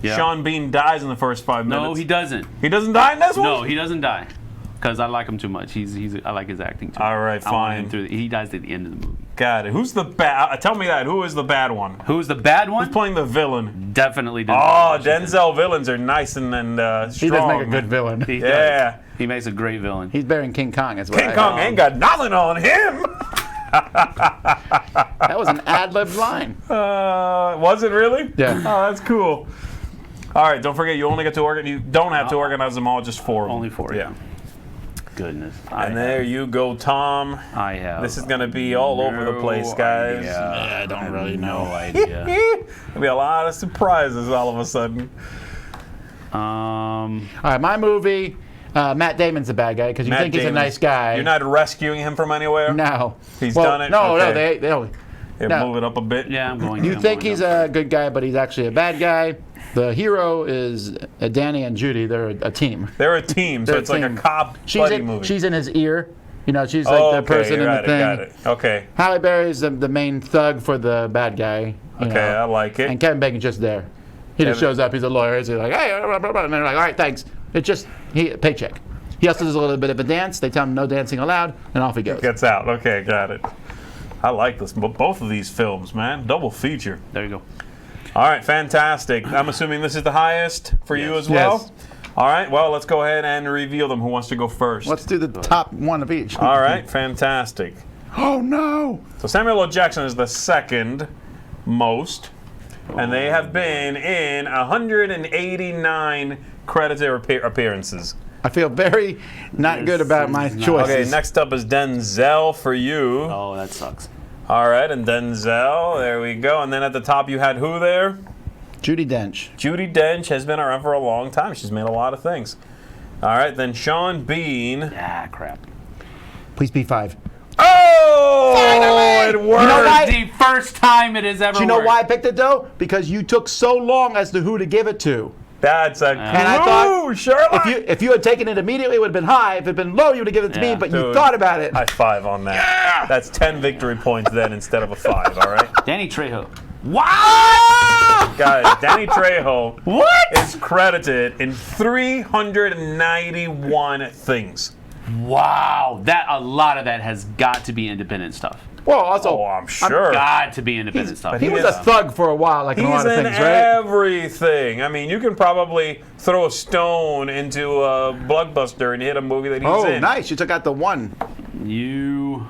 Yeah. Sean Bean dies in the first 5 minutes. No, he doesn't. He doesn't die in this one? No, he doesn't die. Because I like him too much. I like his acting too. All right, I want him fine. through he dies at the end of the movie. Got it. Who's the bad? Tell me that. Who is the bad one? Who's the bad one? Who's playing the villain? Definitely Denzel. Oh, Washington. Denzel villains are nice and strong. He does make a man. good villain. He Yeah. does. He makes a great villain. He's better than King Kong as well. King Kong ain't got nothing on him. That was an ad-lib line. Was it really? Yeah. Oh, that's cool. All right, don't forget, you only get to you don't have to organize them all, just 4 of them. Only 4. Yeah. Goodness. And there you go, Tom. I have. This is going to be all over the place, guys. Yeah, I don't really know. No idea. There'll be a lot of surprises all of a sudden. All right, my movie. Matt Damon's the bad guy because you think he's a nice guy. You're not rescuing him from anywhere? No. He's done it? No, Okay. no, no. Move it up a bit. Yeah, I'm going. You think he's a good guy, but he's actually a bad guy. The hero is Danny and Judy. They're a team. They're a team, so it's like a cop buddy movie. She's in his ear. You know, she's like the person in the thing. Got it. Okay. Halle Berry's the main thug for the bad guy. You know. I like it. And Kevin Bacon's just there. He just shows up. He's a lawyer. He's like, hey, blah, blah, blah. And they're like, all right, thanks. It's just paycheck. He also does a little bit of a dance. They tell him no dancing allowed, and off he goes. Gets out. Okay, got it. I like this. Both of these films, man. Double feature. There you go. All right, fantastic. I'm assuming this is the highest for you as well? Yes. All right, well, let's go ahead and reveal them. Who wants to go first? Let's do the top one of each. All right, fantastic. Oh, no. So Samuel L. Jackson is the second most, and they have been in 189 credited appearances. I feel very not good about my choices. Okay, next up is Denzel for you. Oh, that sucks. All right, and Denzel, there we go. And then at the top you had who there? Judi Dench. Judi Dench has been around for a long time. She's made a lot of things. All right, then Sean Bean. Ah, crap. Please be 5. Oh! Finally! It worked! You know why? The first time it has ever Do you know worked. why I picked it, though? Because you took so long as to who to give it to. That's a clue, And I thought, Sherlock! if you had taken it immediately, it would have been high. If it had been low, you would have given it to me, but you Dude, thought about it. High five on that. Yeah. That's 10 victory points then instead of a 5, all right? Danny Trejo. Wow! Guys, Danny Trejo is credited in 391 things. Wow, a lot of that has got to be independent stuff. Well, also, I'm sure. Got to be independent stuff. he was a thug for a while, like in a lot of He's in things, right? everything. I mean, you can probably throw a stone into a blockbuster and hit a movie that he's in. Oh, nice. You took out the one. You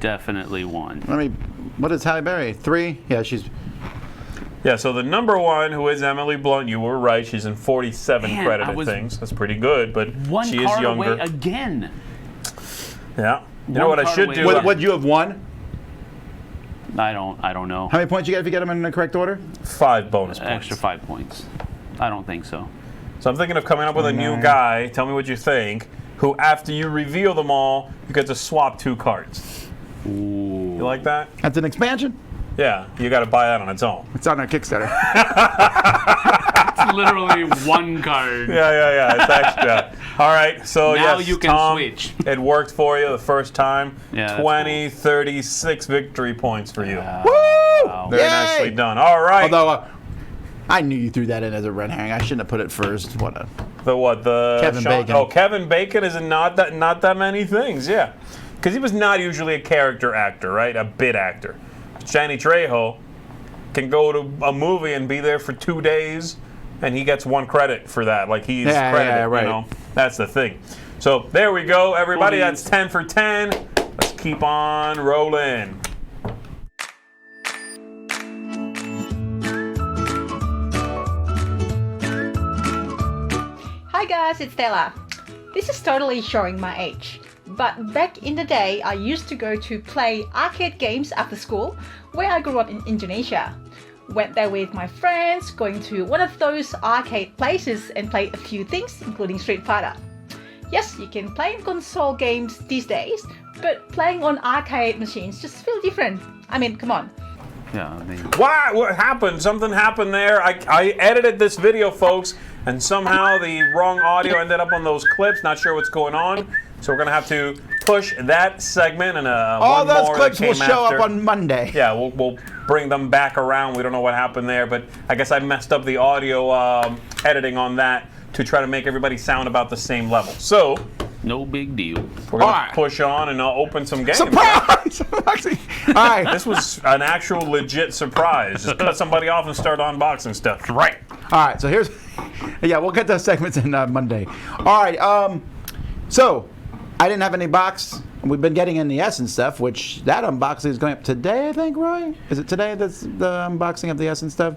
definitely won. What is Halle Berry? 3? Yeah, she's... Yeah, so the number one, who is Emily Blunt, you were right. She's in 47 Man, credited things. That's pretty good, but One she is card younger. away again. Yeah. You know what I should do? Would you have won? I don't know. How many points you get if you get them in the correct order? 5 bonus points. Extra 5 points. I don't think so. So I'm thinking of coming up with a new guy. Tell me what you think. Who, after you reveal them all, you get to swap 2 cards. Ooh. You like that? That's an expansion? Yeah, you got to buy that on its own. It's on our Kickstarter. It's literally 1 card. Yeah, it's extra. All right, so Now yes, you can Tom, switch. It worked for you the first time. Yeah, that's 20, 36 victory points for you. Woo! Wow. Very Yay! nicely done. All right. Although, I knew you threw that in as a red herring. I shouldn't have put it first. What a... The Kevin Bacon. Oh, Kevin Bacon is in not that many things, yeah. Because he was not usually a character actor, right? A bit actor. Danny Trejo can go to a movie and be there for 2 days, and he gets 1 credit for that. Like he's credited, right. you know. That's the thing. So there we go, everybody. That's 10 for 10. Let's keep on rolling. Hi guys, it's Stella. This is totally showing my age. But back in the day, I used to go to play arcade games after school, where I grew up in Indonesia. Went there with my friends, going to one of those arcade places and played a few things, including Street Fighter. Yes, you can play console games these days, but playing on arcade machines just feel different. I mean, come on. Yeah, I mean... What happened? Something happened there. I edited this video, folks, and somehow the wrong audio ended up on those clips. Not sure what's going on. So we're going to have to push that segment and all one those more clips that will came show after. up on Monday. Yeah, we'll bring them back around. We don't know what happened there, but I guess I messed up the audio editing on that to try to make everybody sound about the same level. So no big deal. We're going to push on and open some games. Surprise! All right. This was an actual legit surprise. Just cut somebody off and start unboxing stuff. Right. All right, so here's... Yeah, we'll get those segments in Monday. All right, so... I didn't have any box. we've been getting NES and stuff, which that unboxing is going up today, I think, Roy? Is it today that's the unboxing of the S and stuff?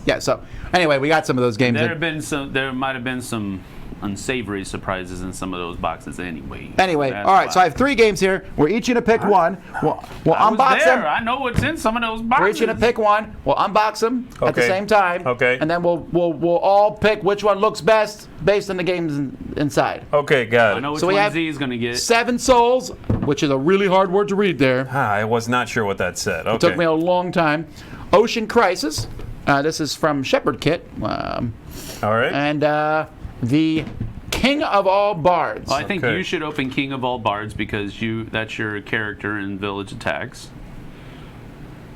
Yeah, so anyway, we got some of those games. There might have been some unsavory surprises in some of those boxes anyway. Anyway, all right, so I have 3 games here. We're each going to pick one. We'll unbox them. I know what's in some of those boxes. We're each going to pick one. We'll unbox them at the same time. Okay. And then we'll all pick which one looks best based on the games inside. Okay, got it. I know which So we one have Z is going to get. 7 Souls, which is a really hard word to read there. I was not sure what that said. Okay. It took me a long time. Ocean Crisis. This is from Shepherd Kit. All right. And the King of All Bards. Well, I think you should open King of All Bards because that's your character in Village Attacks.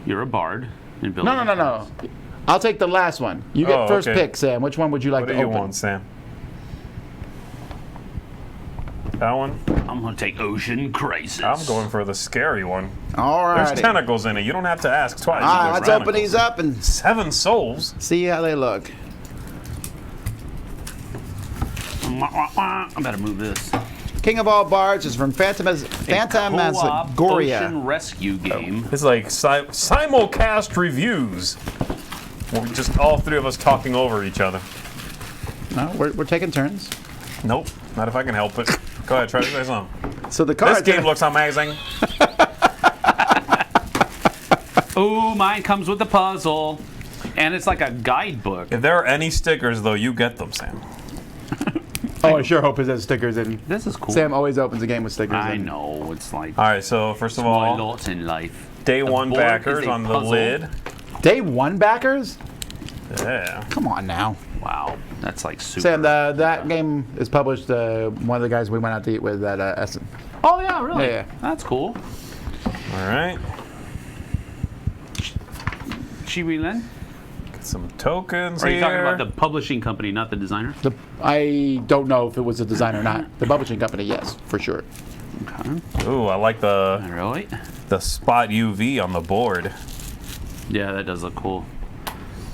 You're a bard in Village Attacks. No. I'll take the last one. You get first pick, Sam. Which one would you like to open? What do you want, Sam? That one? I'm going to take Ocean Crisis. I'm going for the scary one. All right. There's tentacles in it. You don't have to ask twice. All right, let's open these up and 7 souls. See how they look. I better move this. King of All Bards is from Phantasmagoria. Ocean rescue game. It's like simulcast reviews. Where just all 3 of us talking over each other. No, we're taking turns. Nope, not if I can help it. Go ahead, try to say something. So the cards. This game looks amazing. Ooh, mine comes with a puzzle, and it's like a guidebook. If there are any stickers, though, you get them, Sam. Oh, I sure hope it has stickers in. This is cool. Sam always opens a game with stickers in. I know, it's like. All right, so first of all, lots in life. Day 1 backers on the lid. Day 1 backers? Yeah. Come on now. Wow, that's like super. Sam, that game is published. One of the guys we went out to eat with at Essen. Oh yeah, really? Yeah. That's cool. All right. Chibi-Len? Get some tokens Are here. you talking about the publishing company, not the designer? I don't know if it was a designer or not. The publishing company, yes, for sure. Okay. Ooh, I like the spot UV on the board. Yeah, that does look cool.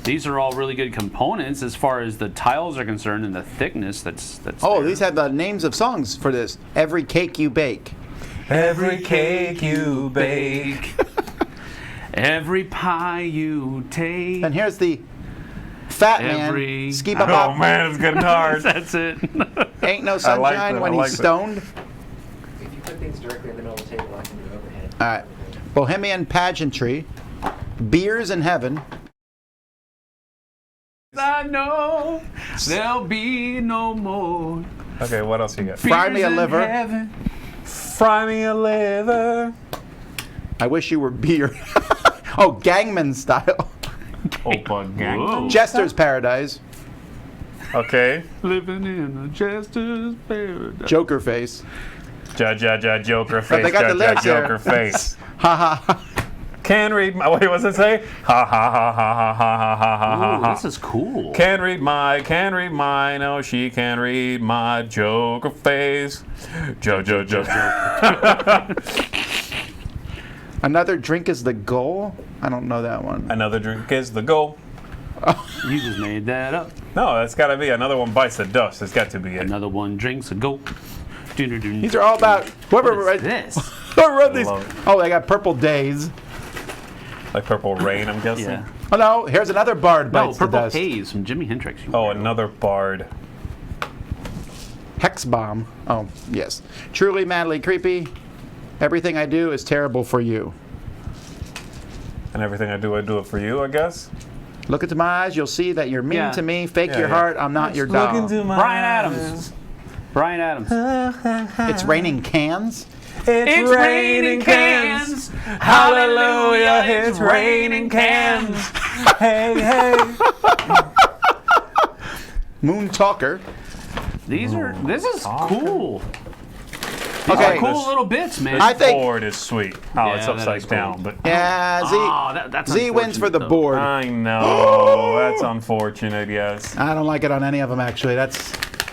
These are all really good components as far as the tiles are concerned and the thickness that's Oh, these have the names of songs for this. Every Cake You Bake. Every cake you bake. Every pie you take. And here's the Fat Man. Ski Oh man, it's getting hard. That's it. Ain't no sunshine when he's stoned. If you put things directly in the middle of the table, I can do overhead. All right. Bohemian Pageantry. Beers in Heaven. I know there'll be no more. Okay, what else you got? Fry Me a Liver. Heaven. Fry me a liver. I wish you were beer. Oh, Gangman Style. Opa gang. Jester's Paradise. Okay. Living in a jester's paradise. Joker Face. Joker face. They got the lyrics here. Joker face. Ha ha ha. Can read my. Wait, what's it say? Ha ha ha ha ha ha ha ha ha ha. This is cool. Can read my. No, she can read my Joker face. Joker. Another Drink is the Goal? I don't know that one. Another drink is the goal. You just made that up. No, that's got to be another one bites the dust. It's got to be it. Another one drinks a go. These are all about whoever wrote this. Whoever wrote these. Oh, they got Purple Days. Like Purple Rain, I'm guessing. Yeah. Oh no, here's another Bard bites the Purple dust. Haze from Jimi Hendrix. Another bard. Hex Bomb. Oh yes. Truly, madly creepy. Everything I do is terrible for you. And everything I do it for you, I guess. Look into my eyes, you'll see that you're mean to me. Fake your heart, I'm not your Look doll. into my eyes. Brian Adams. It's raining cans. It's raining cans. Hallelujah, it's raining cans. Hey, hey. Moon Talker. This is cool. Okay. Cool little bits, man. I think board is sweet. Oh, it's upside down, but yeah, that's Z wins for the board. I know. That's unfortunate. Yes. I don't like it on any of them actually.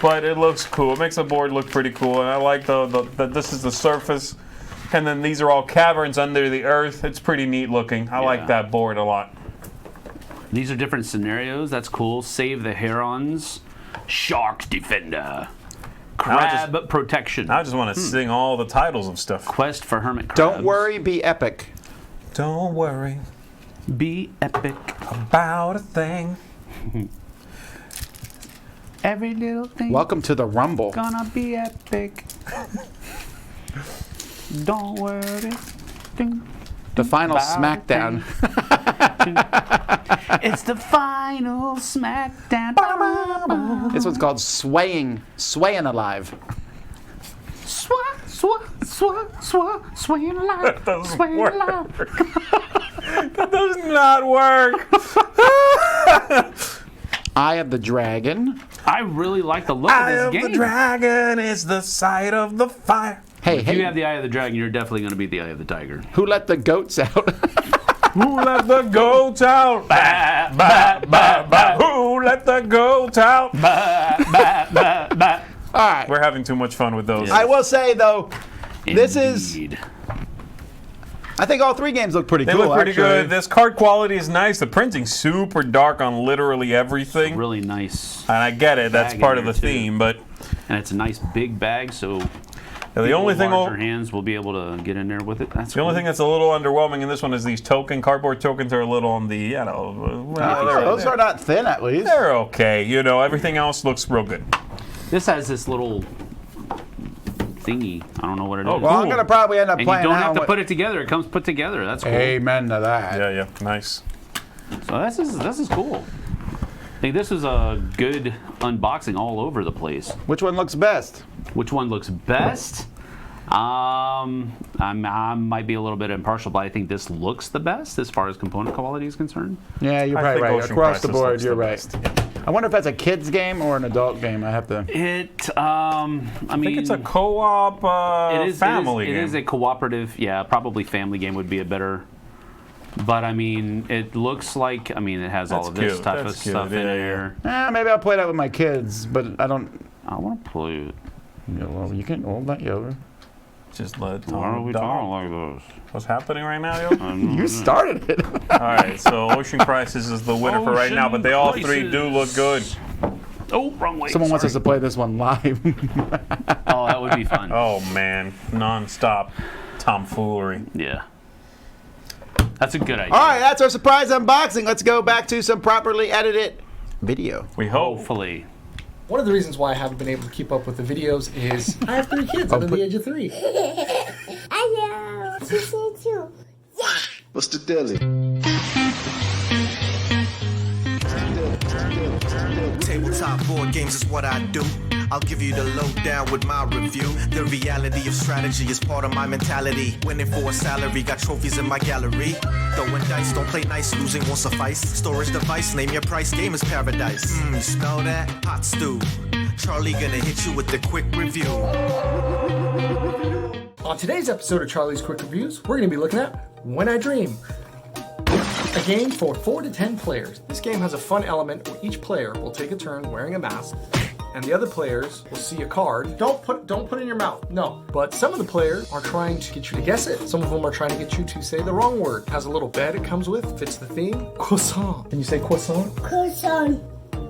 But it looks cool. It makes the board look pretty cool, and I like the this is the surface, and then these are all caverns under the earth. It's pretty neat looking. I like that board a lot. These are different scenarios. That's cool. Save the Herons. Shark Defender. Crab protection. I just want to sing all the titles of stuff. Quest for hermit crabs. Don't worry, be epic. Don't worry. Be epic. About a thing. Every little thing. Welcome to the Rumble. Gonna be epic. Don't worry. The final SmackDown. It's the final SmackDown. This one's called Swaying Alive. Swaying alive. That doesn't Swaying work. alive. That does not work. Eye of the Dragon. I really like the look Eye of of this game. the dragon is the sight of the fire. Hey, If you have the Eye of the Dragon, you're definitely going to beat the Eye of the Tiger. Who let the goats out? Who let the goats out? Bah, bah, bah, bah. Who let the goats out? Bah, bah, bah, bah. All right. We're having too much fun with those. I will say, though, this is... Indeed. I think all three games look pretty They cool, look pretty actually. good. This card quality is nice. The printing's super dark on literally everything. Really nice. And I get it. That's bag part in of the there, too. theme, but And it's a nice big bag, so the only thing larger hands will be able to get in there with it. That's the only thing that's a little underwhelming in this one is these cardboard tokens are a little on the, you know, Those are not thin, at least. they're okay. You know, everything else looks real good. This has this little thingy. I don't know what it is. Well, I'm going to probably end up And playing you don't that have to one put it together. It comes put together. That's cool. Amen to that. Yeah, nice. So this is cool. I think this is a good unboxing all over the place. Which one looks best? Which one looks best? I might be a little bit impartial, but I think this looks the best as far as component quality is concerned. Yeah, you're I probably think right. Ocean Across the Crisis board, looks you're the right. best. I wonder if that's a kid's game or an adult game. I have to... I think it's a co-op family game. It is a cooperative, yeah, probably family game would be a better... But, I mean, it looks like, I mean, it has all That's of this cute. type That's of cute. stuff in Yeah, there. Maybe I'll play that with my kids, but I don't... I want to play it. Yeah, well, you can hold that, Yoda. Just let Why are we talking like this? What's happening right now, yo? You started it. All right, so Ocean Crisis is the winner for right now, but they all three do look good. Oh, wrong way. Someone wants us to play this one live. Oh, that would be fun. Oh, man. Non-stop tomfoolery. Yeah. That's a good idea. All right, that's our surprise unboxing. Let's go back to some properly edited video. We hope. Hopefully. One of the reasons why I haven't been able to keep up with the videos is I have 3 kids under the age of 3. I know. She said too. Yeah. What's the dilly? Tabletop board games is what I do. I'll give you the lowdown with my review. The reality of strategy is part of my mentality. Winning for a salary, got trophies in my gallery. Throwing dice, don't play nice, losing won't suffice. Storage device, name your price, game is paradise. You smell that? Hot stew. Charlie gonna hit you with the quick review. On today's episode of Charlie's Quick Reviews, we're going to be looking at When I Dream. A game for 4 to 10 players. This game has a fun element where each player will take a turn wearing a mask, and the other players will see a card. Don't put it in your mouth. No. But some of the players are trying to get you to guess it. Some of them are trying to get you to say the wrong word. It has a little bed it comes with, fits the theme. Croissant. Can you say croissant? Croissant.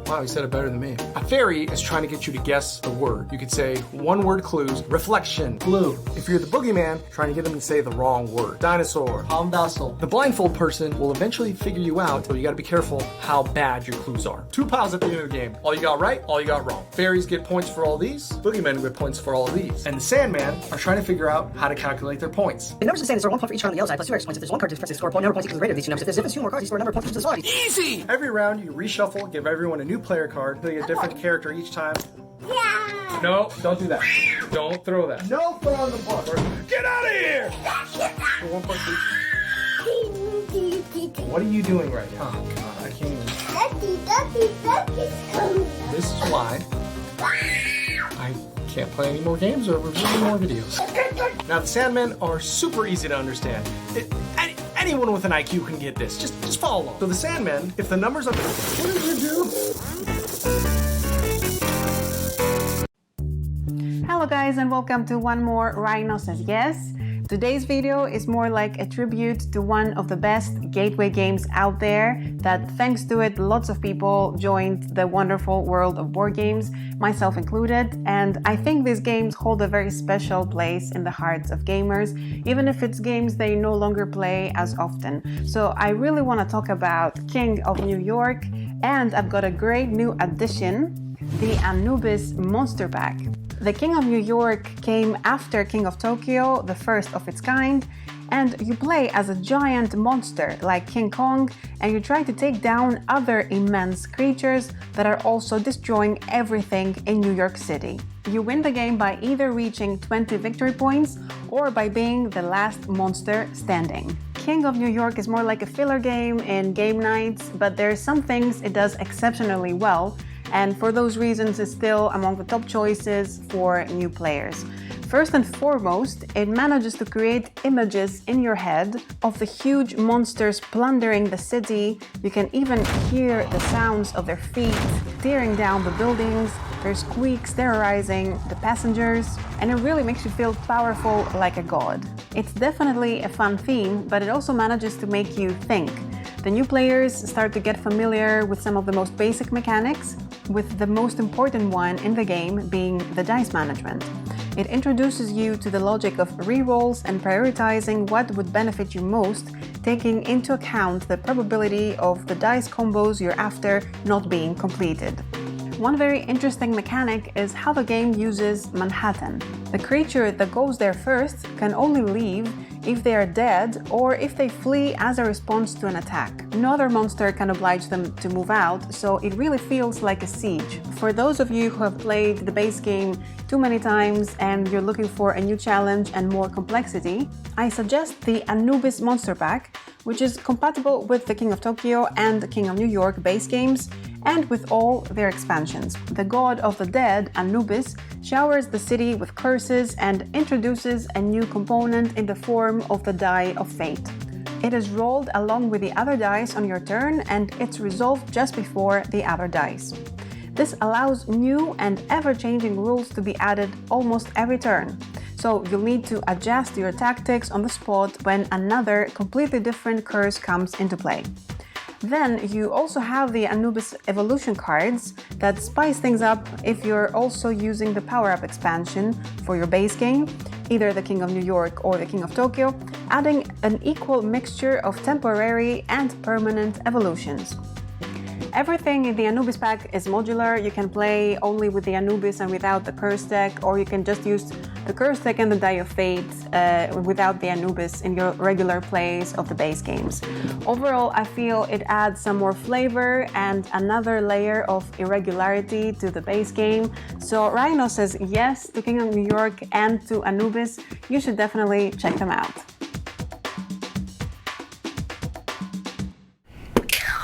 Wow, you said it better than me. A fairy is trying to get you to guess the word. You could say one-word clues. Reflection. Blue. If you're the boogeyman, trying to get them to say the wrong word. Dinosaur. Palmdasel. The blindfold person will eventually figure you out, so you gotta be careful how bad your clues are. 2 piles at the end of the game. All you got right, all you got wrong. Fairies get points for all these. Boogeymen get points for all of these. And the Sandman are trying to figure out how to calculate their points. The numbers of Sand store 1 point for each card on the outside, plus 2 extra points. If there's 1 card difference, score a point. Number of points equals the rate of these 2 numbers. If there's difference 2 more cards, you score a number of points equals the slide. Easy! Every round, you reshuffle, give everyone a new player card, until you get a different character each time. Yeah. No, don't do that. Don't throw that. No foot on the bus. Get out of here! For 1 point each. What are you doing right now? Oh, God, I can't even. This is why I can't play any more games or review any more videos. Now, the Sandmen are super easy to understand. Anyone with an IQ can get this. Just follow along. So the Sandmen, if the numbers are... What did you do? Hello guys and welcome to one more Rhino Says Yes. Today's video is more like a tribute to one of the best gateway games out there that thanks to it lots of people joined the wonderful world of board games, myself included, and I think these games hold a very special place in the hearts of gamers, even if it's games they no longer play as often. So I really want to talk about King of New York, and I've got a great new addition, the Anubis Monster Pack. The King of New York came after King of Tokyo, the first of its kind, and you play as a giant monster like King Kong, and you try to take down other immense creatures that are also destroying everything in New York City. You win the game by either reaching 20 victory points or by being the last monster standing. King of New York is more like a filler game in game nights, but there are some things it does exceptionally well, and for those reasons it's still among the top choices for new players. First and foremost, it manages to create images in your head of the huge monsters plundering the city. You can even hear the sounds of their feet tearing down the buildings, their squeaks terrorizing the passengers, and it really makes you feel powerful like a god. It's definitely a fun theme, but it also manages to make you think. The new players start to get familiar with some of the most basic mechanics, with the most important one in the game being the dice management. It introduces you to the logic of rerolls and prioritizing what would benefit you most, taking into account the probability of the dice combos you're after not being completed. One very interesting mechanic is how the game uses Manhattan. The creature that goes there first can only leave if they are dead or if they flee as a response to an attack. No other monster can oblige them to move out, so it really feels like a siege. For those of you who have played the base game too many times and you're looking for a new challenge and more complexity, I suggest the Anubis Monster Pack, which is compatible with the King of Tokyo and the King of New York base games, and with all their expansions. The god of the dead, Anubis, showers the city with curses and introduces a new component in the form of the Die of Fate. It is rolled along with the other dice on your turn, and it's resolved just before the other dice. This allows new and ever-changing rules to be added almost every turn. So you'll need to adjust your tactics on the spot when another completely different curse comes into play. Then you also have the Anubis Evolution cards that spice things up if you're also using the power-up expansion for your base game, either the King of New York or the King of Tokyo, adding an equal mixture of temporary and permanent evolutions. Everything in the Anubis pack is modular. You can play only with the Anubis and without the curse deck, or you can just use the curse deck and the Die of Fate without the Anubis in your regular plays of the base games. Overall, I feel it adds some more flavor and another layer of irregularity to the base game. So Rhino says yes to King of New York and to Anubis. You should definitely check them out.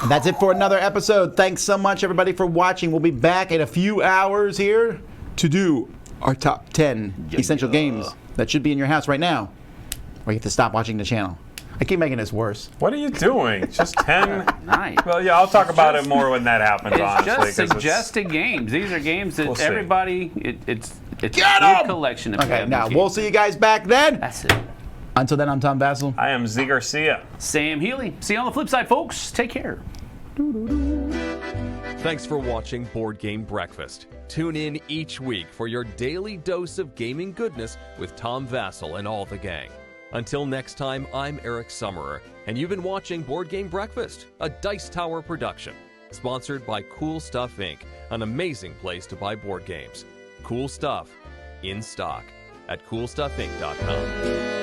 And that's it for another episode. Thanks so much, everybody, for watching. We'll be back in a few hours here to do our top 10 essential games that should be in your house right now, or you have to stop watching the channel. I keep making this worse. What are you doing? Just 10? Nice. Well, yeah, I'll talk about it more when that happens, It's honestly. just suggested games. These are games that We'll see. everybody, it's a Get good 'em! collection of Okay, now games. we'll see you guys back then. That's it. Until then, I'm Tom Vassell. I am Z Garcia. Sam Healy. See you on the flip side, folks. Take care. Thanks for watching Board Game Breakfast. Tune in each week for your daily dose of gaming goodness with Tom Vassell and all the gang. Until next time, I'm Eric Summerer, and you've been watching Board Game Breakfast, a Dice Tower production, sponsored by Cool Stuff Inc., an amazing place to buy board games. Cool stuff, in stock, at CoolStuffInc.com.